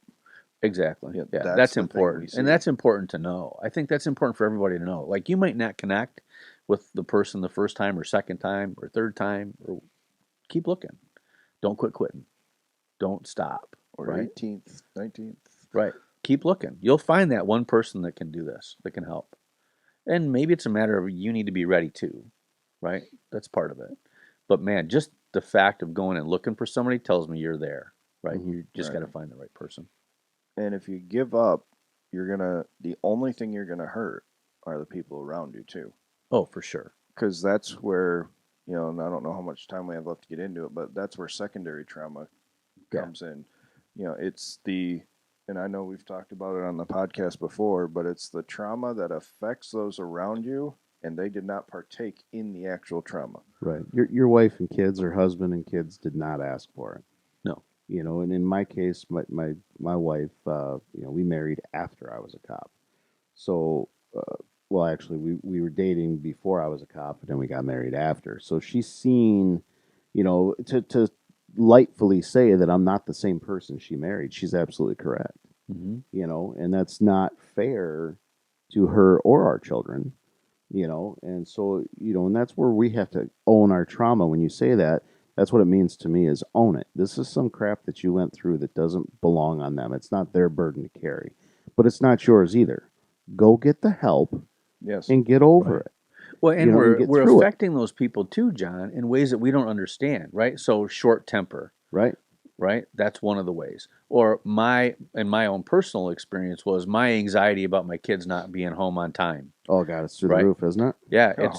Exactly. Yeah, Yeah, that's that's the thing we important. see. And that's important to know. I think that's important for everybody to know. Like you might not connect with the person the first time or second time or third time, or keep looking. Don't quit quitting. Don't stop. Or Right. 18th, 19th. Right. Keep looking. You'll find that one person that can do this, that can help. And maybe it's a matter of you need to be ready too, right? That's part of it. But man, just the fact of going and looking for somebody tells me you're there, right? Mhm. You just Right. got to find the right person. And if you give up, the only thing you're gonna hurt are the people around you too. Oh, for sure. Because that's where, and I don't know how much time we have left to get into it, but that's where secondary trauma comes in. It's and I know we've talked about it on the podcast before, but it's the trauma that affects those around you, and they did not partake in the actual trauma. Right. Your wife and kids, or husband and kids, did not ask for it. No. And in my case, my wife, we married after I was a cop. So, well, actually, we were dating before I was a cop, and then we got married after. So she's seen, to lightfully say that I'm not the same person she married. She's absolutely correct. Mm-hmm. And that's not fair to her or our children, and so, and that's where we have to own our trauma. When you say that, that's what it means to me, is own it. This is some crap that you went through that doesn't belong on them. It's not their burden to carry, but it's not yours either. Go get the help. Yes. And get over it. Well, and we're affecting those people too, John, in ways that we don't understand, right? So short temper. Right? That's one of the ways. Or my own personal experience was my anxiety about my kids not being home on time. Oh God, it's through the roof, isn't it? Yeah,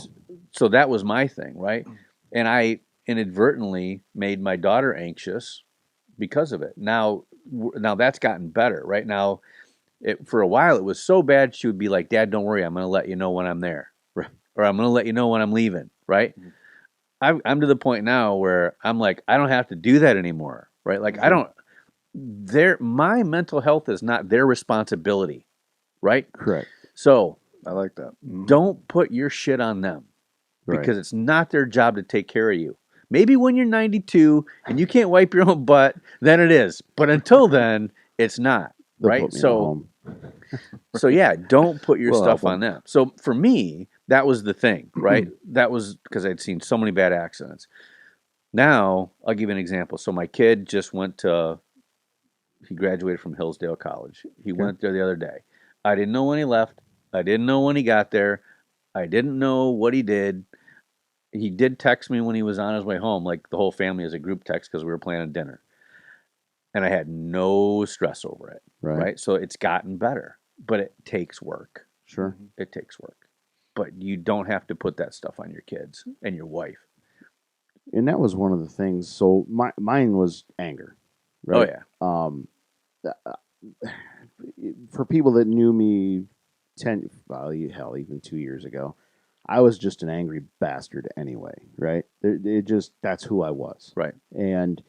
so that was my thing, right? And I inadvertently made my daughter anxious because of it. Now that's gotten better, right? Now, for a while it was so bad she would be like, "Dad, don't worry, I'm going to let you know when I'm there, or I'm going to let you know when I'm leaving." Right? Mm-hmm. I'm to the point now where I'm like, I don't have to do that anymore. Right? Like my mental health is not their responsibility. Right? Correct. So I like that. Mm-hmm. Don't put your shit on them, because it's not their job to take care of you. Maybe when you're 92 and you can't wipe your own butt, then it is. But until then, it's not. Right? So yeah, don't put your stuff on them. So for me, that was the thing, right? That was because I'd seen so many bad accidents. Now, I'll give you an example. So my kid just he graduated from Hillsdale College. He went there the other day. I didn't know when he left. I didn't know when he got there. I didn't know what he did. He did text me when he was on his way home, like the whole family as a group text, because we were planning dinner. And I had no stress over it. Right? So it's gotten better, but it takes work. Sure. It takes work. But you don't have to put that stuff on your kids and your wife. And that was one of the things. So mine was anger. Right? Oh, yeah. For people that knew me even 2 years ago, I was just an angry bastard anyway, right? That's who I was. Right. And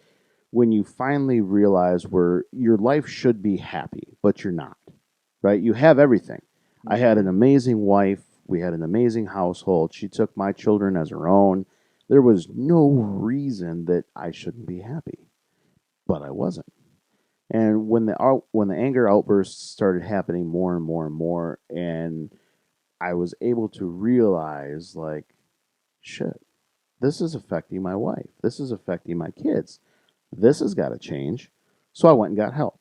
when you finally realize where your life should be happy, but you're not, right? You have everything. I had an amazing wife. We had an amazing household. She took my children as her own. There was no reason that I shouldn't be happy, but I wasn't. And when the anger outbursts started happening more and more and more, and I was able to realize, like, shit, this is affecting my wife. This is affecting my kids. This has got to change. So I went and got help.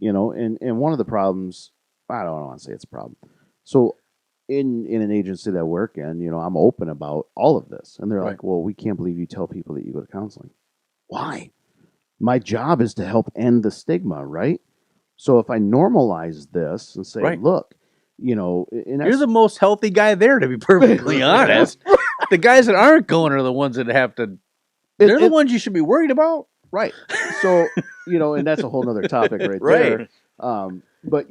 And one of the problems, I don't want to say it's a problem. So in an agency that I work in, I'm open about all of this. And they're like, well, we can't believe you tell people that you go to counseling. Why? My job is to help end the stigma, right? So if I normalize this and say, look, and you're the most healthy guy there, to be perfectly honest. The guys that aren't going are the ones that have to, they're the ones you should be worried about. Right. So, and that's a whole nother topic there. But,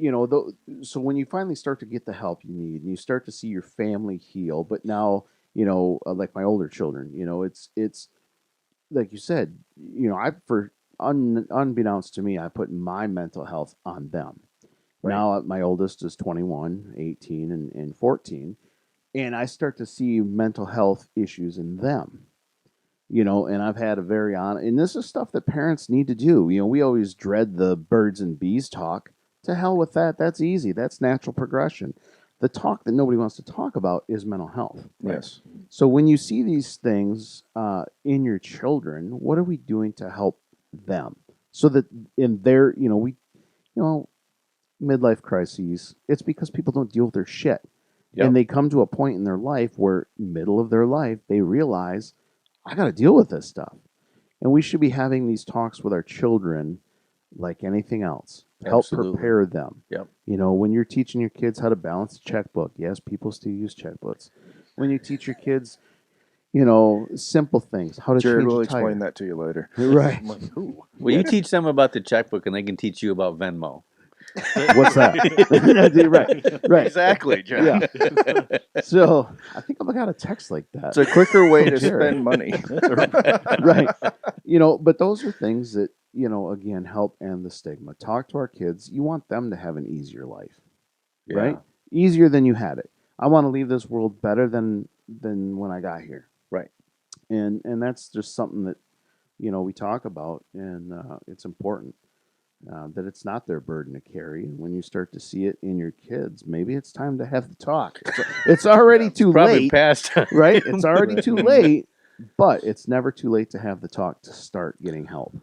so when you finally start to get the help you need and you start to see your family heal, but now, like my older children, it's like you said, unbeknownst to me, I put my mental health on them. Right. Now my oldest is 21, 18, and 14, and I start to see mental health issues in them. And I've had a very and this is stuff that parents need to do. We always dread the birds and bees talk. To hell with that. That's easy. That's natural progression. The talk that nobody wants to talk about is mental health. Yes. So when you see these things in your children, what are we doing to help them? So that in their, midlife crises, it's because people don't deal with their shit. Yep. And they come to a point in their life where, middle of their life, they realize, I got to deal with this stuff. And we should be having these talks with our children like anything else. Help Absolutely. prepare them. Yep. You know, when you're teaching your kids how to balance a checkbook, yes, people still use checkbooks. When you teach your kids, you know, simple things, how to Jerrod change will a tire. explain that to you later. Right. I'm like, ooh. Well, you teach them about the checkbook, and they can teach you about Venmo. What's that? right. Exactly, John. Yeah. So I think I got a text like that. It's a quicker way to Jerrod. spend money. Right. You know, but those are things that, you know, again, help end the stigma. Talk to our kids. You want them to have an easier life, right? Easier than you had it. I want to leave this world better than when I got here. Right. And that's just something that, you know, we talk about, and it's important that it's not their burden to carry. And when you start to see it in your kids, maybe it's time to have the talk. It's already too Probably late, past time. right? It's already too late, but it's never too late to have the talk to start getting help.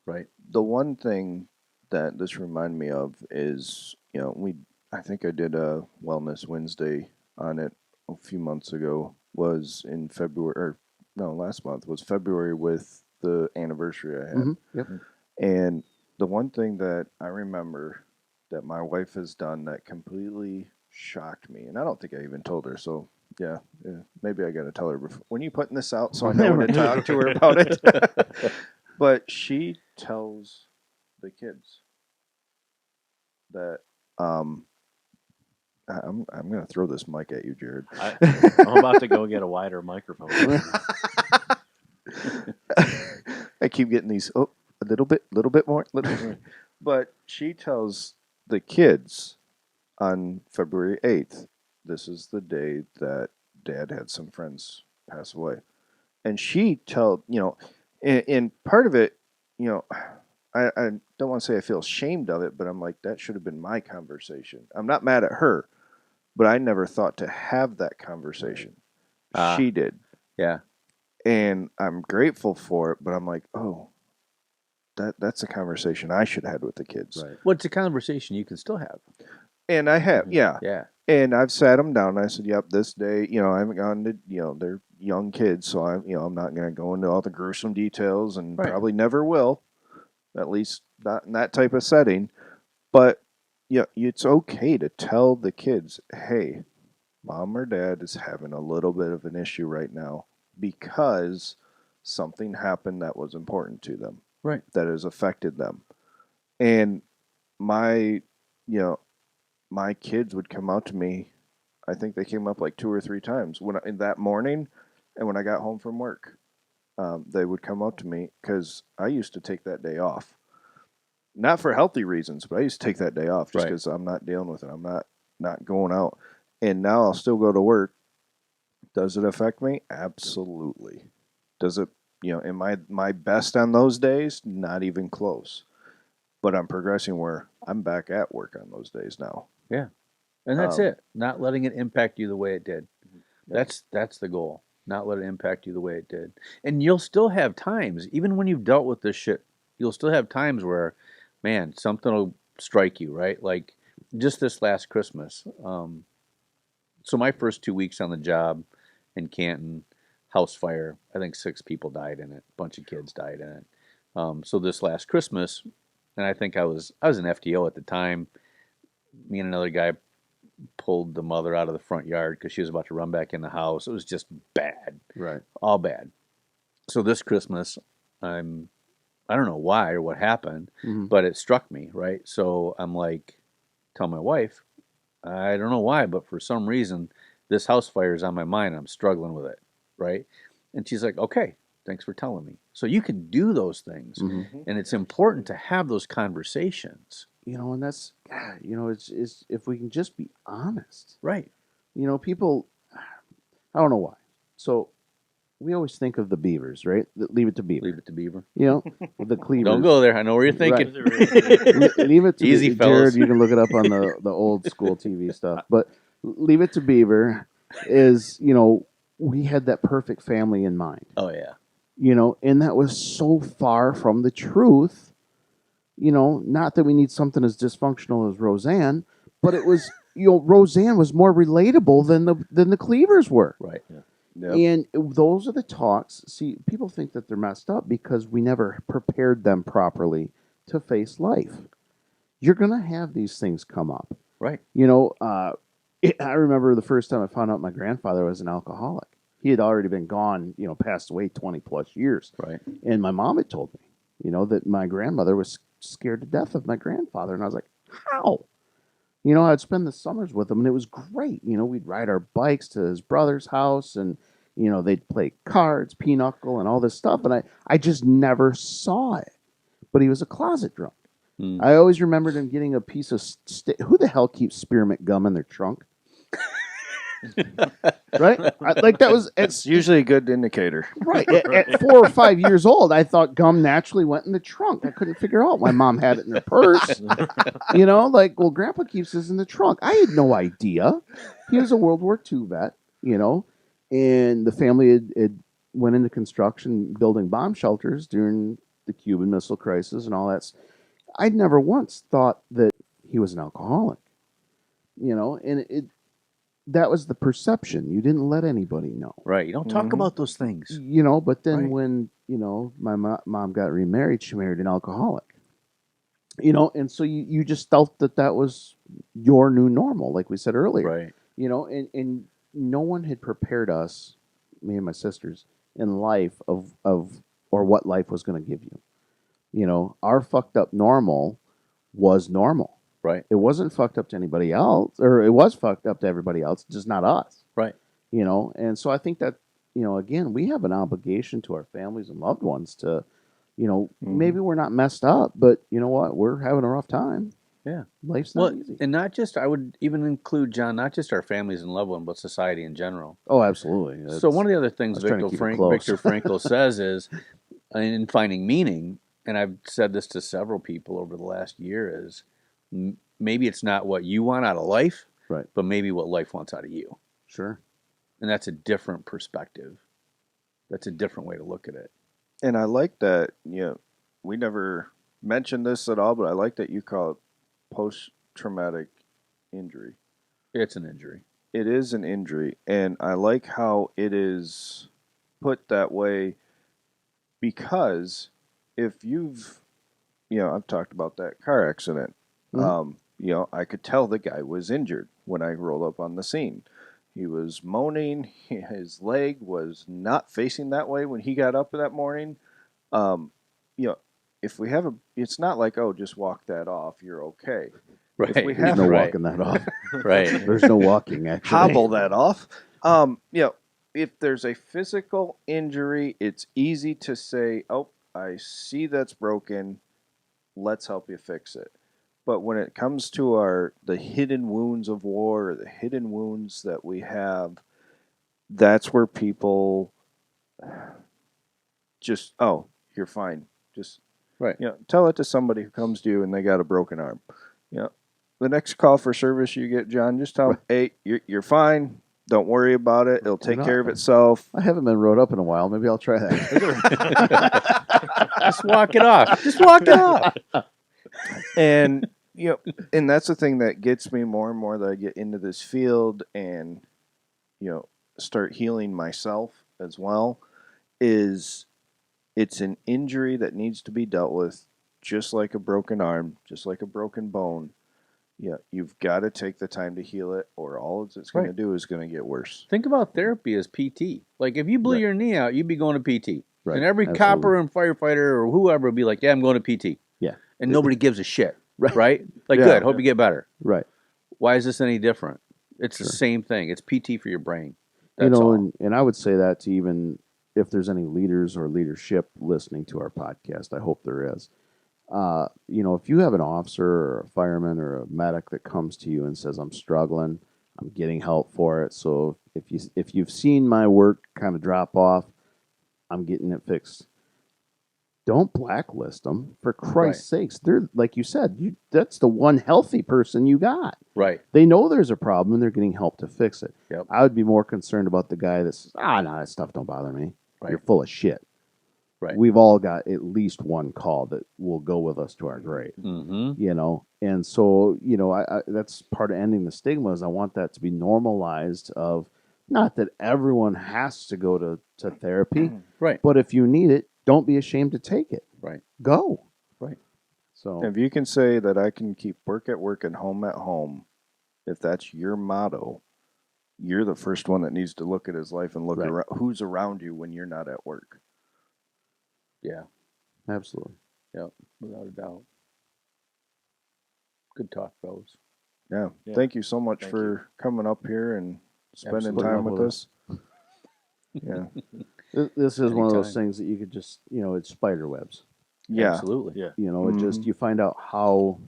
Right. The one thing that this reminded me of is, you know, I think I did a Wellness Wednesday on it a few months ago, was in February, or no, last month was February with the anniversary I had. Mm-hmm. Yep. And the one thing that I remember that my wife has done that completely shocked me, and I don't think I even told her, so yeah, maybe I got to tell her before, when you putting this out, so I know when to talk to her about it. But she tells the kids that I'm going to throw this mic at you, Jerrod. I'm about to go get a wider microphone. I keep getting these. Oh, a little bit more. But she tells the kids on February 8th, this is the day that Dad had some friends pass away, and she told, you know, and part of it, you know, I don't want to say I feel ashamed of it, but I'm like, that should have been my conversation. I'm not mad at her, but I never thought to have that conversation. She did. Yeah. And I'm grateful for it, but I'm like, oh, that's a conversation I should have had with the kids. Right. Well, it's a conversation you can still have. And I have, yeah. Yeah. And I've sat them down and I said, yep, this day, you know, I haven't gone to, you know, they're young kids, so I'm not going to go into all the gruesome details, and probably never will, at least not in that type of setting. But yeah, it's okay to tell the kids, hey, Mom or Dad is having a little bit of an issue right now because something happened that was important to them. Right. That has affected them. And my kids would come out to me. I think they came up like 2 or 3 times in that morning, and when I got home from work, they would come up to me because I used to take that day off, not for healthy reasons, but I used to take that day off just because I'm not dealing with it. I'm not going out, and now I'll still go to work. Does it affect me? Absolutely. Does it? You know, am I my best on those days? Not even close. But I'm progressing where I'm back at work on those days now. Yeah. And that's it. Not letting it impact you the way it did. That's the goal. Not let it impact you the way it did. And you'll still have times, even when you've dealt with this shit, you'll still have times where, man, something will strike you, right? Like just this last Christmas. So my first 2 weeks on the job in Canton, house fire, I think 6 people died in it. A bunch of kids died in it. So this last Christmas, and I think I was an FTO at the time. Me and another guy pulled the mother out of the front yard because she was about to run back in the house. It was just bad. Right. All bad. So this Christmas, I don't know why or what happened, but it struck me, right? So I'm like, tell my wife, I don't know why, but for some reason, this house fire is on my mind. I'm struggling with it, right? And she's like, okay, thanks for telling me. So you can do those things, and it's important to have those conversations. You know, and that's, you know, it's if we can just be honest. Right. You know, people, I don't know why. So we always think of the beavers, right? Leave it to Beaver. Leave it to Beaver. You know, the cleavers. Don't go there. I know where you're thinking. Right. Leave it to Easy, fellas. Jerrod, you can look it up on the old school TV stuff. But Leave It to Beaver is, you know, we had that perfect family in mind. Oh, yeah. You know, and that was so far from the truth. You know, not that we need something as dysfunctional as Roseanne, but it was, you know, Roseanne was more relatable than the Cleavers were. Right. Yeah. Yep. And those are the talks. See, people think that they're messed up because we never prepared them properly to face life. you're going to have these things come up. Right. You know, I remember the first time I found out my grandfather was an alcoholic. He had already been gone, you know, passed away 20 plus years. Right. And my mom had told me, you know, that my grandmother was scared to death of my grandfather. And I was like, how? You know, I'd spend the summers with him, and it was great. You know, we'd ride our bikes to his brother's house, and, you know, they'd play cards, pinochle, and all this stuff. And I just never saw it. But he was a closet drunk. I always remembered him getting a piece of who the hell keeps spearmint gum in their trunk? Right? Like that was It's usually a good indicator. right. At 4 or 5 years old, I thought gum naturally went in the trunk. I couldn't figure out why mom had it in her purse. You know, like, well, grandpa keeps this in the trunk. I had no idea. He was a World War II vet, you know, and the family had went into construction building bomb shelters during the Cuban Missile Crisis and all that. I'd never once thought that he was an alcoholic, you know, and that was the perception. You didn't let anybody know. Right. You don't talk about those things. You know, but then Right. when, you know, my mom got remarried, she married an alcoholic. You know, and so you just felt that was your new normal, like we said earlier. Right. You know, and no one had prepared us, me and my sisters, in life of or what life was going to give you. You know, our fucked up normal was normal. Right. It wasn't fucked up to anybody else, or it was fucked up to everybody else, just not us. Right. You know, and so I think that, you know, again, we have an obligation to our families and loved ones to, you know, maybe we're not messed up, but you know what? We're having a rough time. Yeah. Life's not easy. And not just, I would even include, John, not just our families and loved ones, but society in general. Oh, absolutely. So one of the other things I was trying to Viktor keep it close. Frankl says is, in finding meaning, and I've said this to several people over the last year, is maybe it's not what you want out of life, right, but maybe what life wants out of you. Sure. And that's a different perspective. That's a different way to look at it. And I like that, you know, we never mentioned this at all, but I like that you call it post-traumatic injury. It's an injury. It is an injury, and I like how it is put that way because if you've, you know, I've talked about that car accident. You know, I could tell the guy was injured when I rolled up on the scene. He was moaning. His leg was not facing that way when he got up that morning. You know, if we have it's not like, oh, just walk that off, you're okay. Right. If we There's have no walking that off. Right. There's no walking, actually. hobble that off. You know, if there's a physical injury, it's easy to say, oh, I see that's broken. Let's help you fix it. But when it comes to the hidden wounds of war, or the hidden wounds that we have, that's where people just, oh, you're fine. Just, Right. you know, tell it to somebody who comes to you and they got a broken arm. You know, the next call for service you get, John, just tell them, hey, you're fine. Don't worry about it. It'll take care of itself. I haven't been rode up in a while. Maybe I'll try that. Just walk it off. Just walk it off. And you know, and that's the thing that gets me more and more that I get into this field and, you know, start healing myself as well, is it's an injury that needs to be dealt with just like a broken arm, just like a broken bone. Yeah, you've got to take the time to heal it, or all it's going to do is going to get worse. Think about therapy as PT. Like, if you blew your knee out, you'd be going to PT. Right. And every Absolutely. copper and firefighter or whoever would be like, yeah, I'm going to PT. Yeah. And nobody gives a shit. Right. Right? Like, Yeah. good. Hope you get better. Right. Why is this any different? It's the same thing. It's PT for your brain. That's You know, all. and I would say that to even if there's any leaders or leadership listening to our podcast, I hope there is. You know, if you have an officer or a fireman or a medic that comes to you and says, I'm struggling, I'm getting help for it. So if you've seen my work kind of drop off, I'm getting it fixed. Don't blacklist them, for Christ's sakes. They're, like you said, that's the one healthy person you got. Right. They know there's a problem and they're getting help to fix it. Yep. I would be more concerned about the guy that says, no, that stuff don't bother me. Right. You're full of shit. Right. We've all got at least one call that will go with us to our grave, Mm-hmm. you know? And so, you know, I that's part of ending the stigma is I want that to be normalized of, not that everyone has to go to therapy, Right. but if you need it, don't be ashamed to take it. Right. Go. Right. So If you can say that I can keep work at work and home at home, if that's your motto, you're the first one that needs to look at his life and look Right. around who's around you when you're not at work. Yeah, Absolutely. without a doubt. Good talk, fellas. Yeah. Yeah. Thank you so much Thank for coming up here and spending Absolutely. time Putting up with with us. Yeah. This is one of those Anytime. things that you could just, it's spider webs. Yeah. Absolutely. Yeah. It just, Mhm. you find out how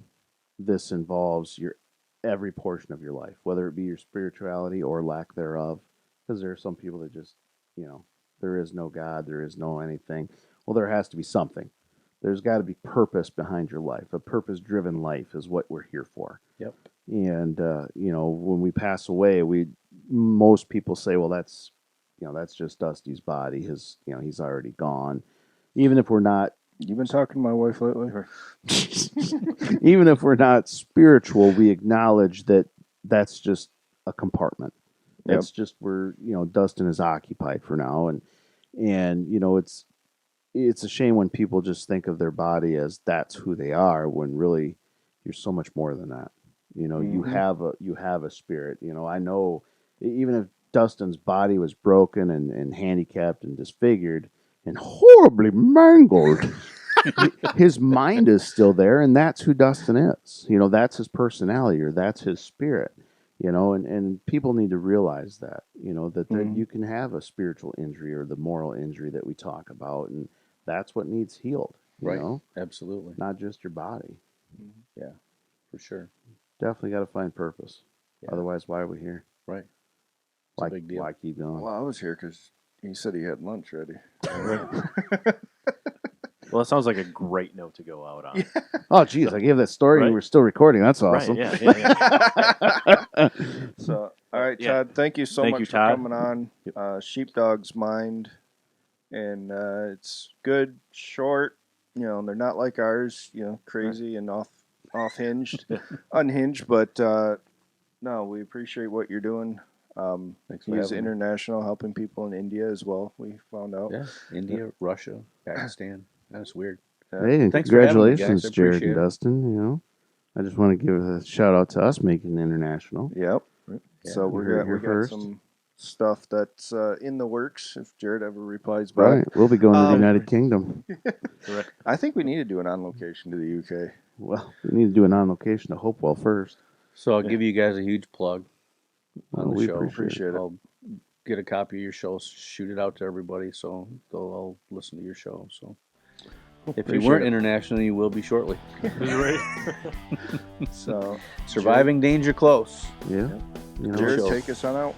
this involves your every portion of your life, whether it be your spirituality or lack thereof. Because there are some people that just, there is no God, there is no anything. Well, there has to be something. There's got to be purpose behind your life. A purpose-driven life is what we're here for. Yep. And when we pass away, most people say, well, that's just Dusty's body. He's already gone. Even if we're not, You've been talking to my wife lately? even if we're not spiritual, we acknowledge that that's just a compartment. Yep. That's just where Dustin is occupied for now, and it's a shame when people just think of their body as that's who they are, when really you're so much more than that. You Mhm. have a spirit. I know even if Dustin's body was broken and handicapped and disfigured and horribly mangled, his mind is still there, and that's who Dustin is. That's his personality, or that's his spirit. And people need to realize that, that Mhm. you can have a spiritual injury or the moral injury that we talk about, and that's what needs healed. Right. Absolutely. Not just your body. Yeah, for sure. Definitely got to find purpose. Yeah. Otherwise, why are we here? Right. It's Why, a big deal. why keep going? Well, I was here because he said he had lunch ready. Well, it sounds like a great note to go out on. Oh, geez, I gave that story Right. and we're still recording. That's awesome. Right, yeah. So, all right, Yeah. Todd, thank you so Thank much you, for Todd. coming on. Sheepdog's Mind. And it's good, short. They're not like ours, crazy and off-hinged, unhinged. But no, we appreciate what you're doing. Thanks for He's having me. international, helping people in India as well. We found out. Yeah, India, Russia, Pakistan. That's weird. Hey, and Thanks for having me, congratulations, guys. I Jerrod appreciate and it. Dustin. I just want to give a shout out to us making it international. Yep. Yeah, So we we heard it got here first. some stuff that's in the works. If Jerrod ever replies back, Right. We'll be going to the United Kingdom. I think we need to do an on location to the UK. Well, we need to do an on location to Hopewell first. So I'll give you guys a huge plug on Well, the we show. Appreciate it. I'll get a copy of your show, shoot it out to everybody, so they'll all listen to your show. So if you Appreciate weren't it. international, you will be shortly. So, Surviving danger close. Yeah. Jerrod, Show. take us on out.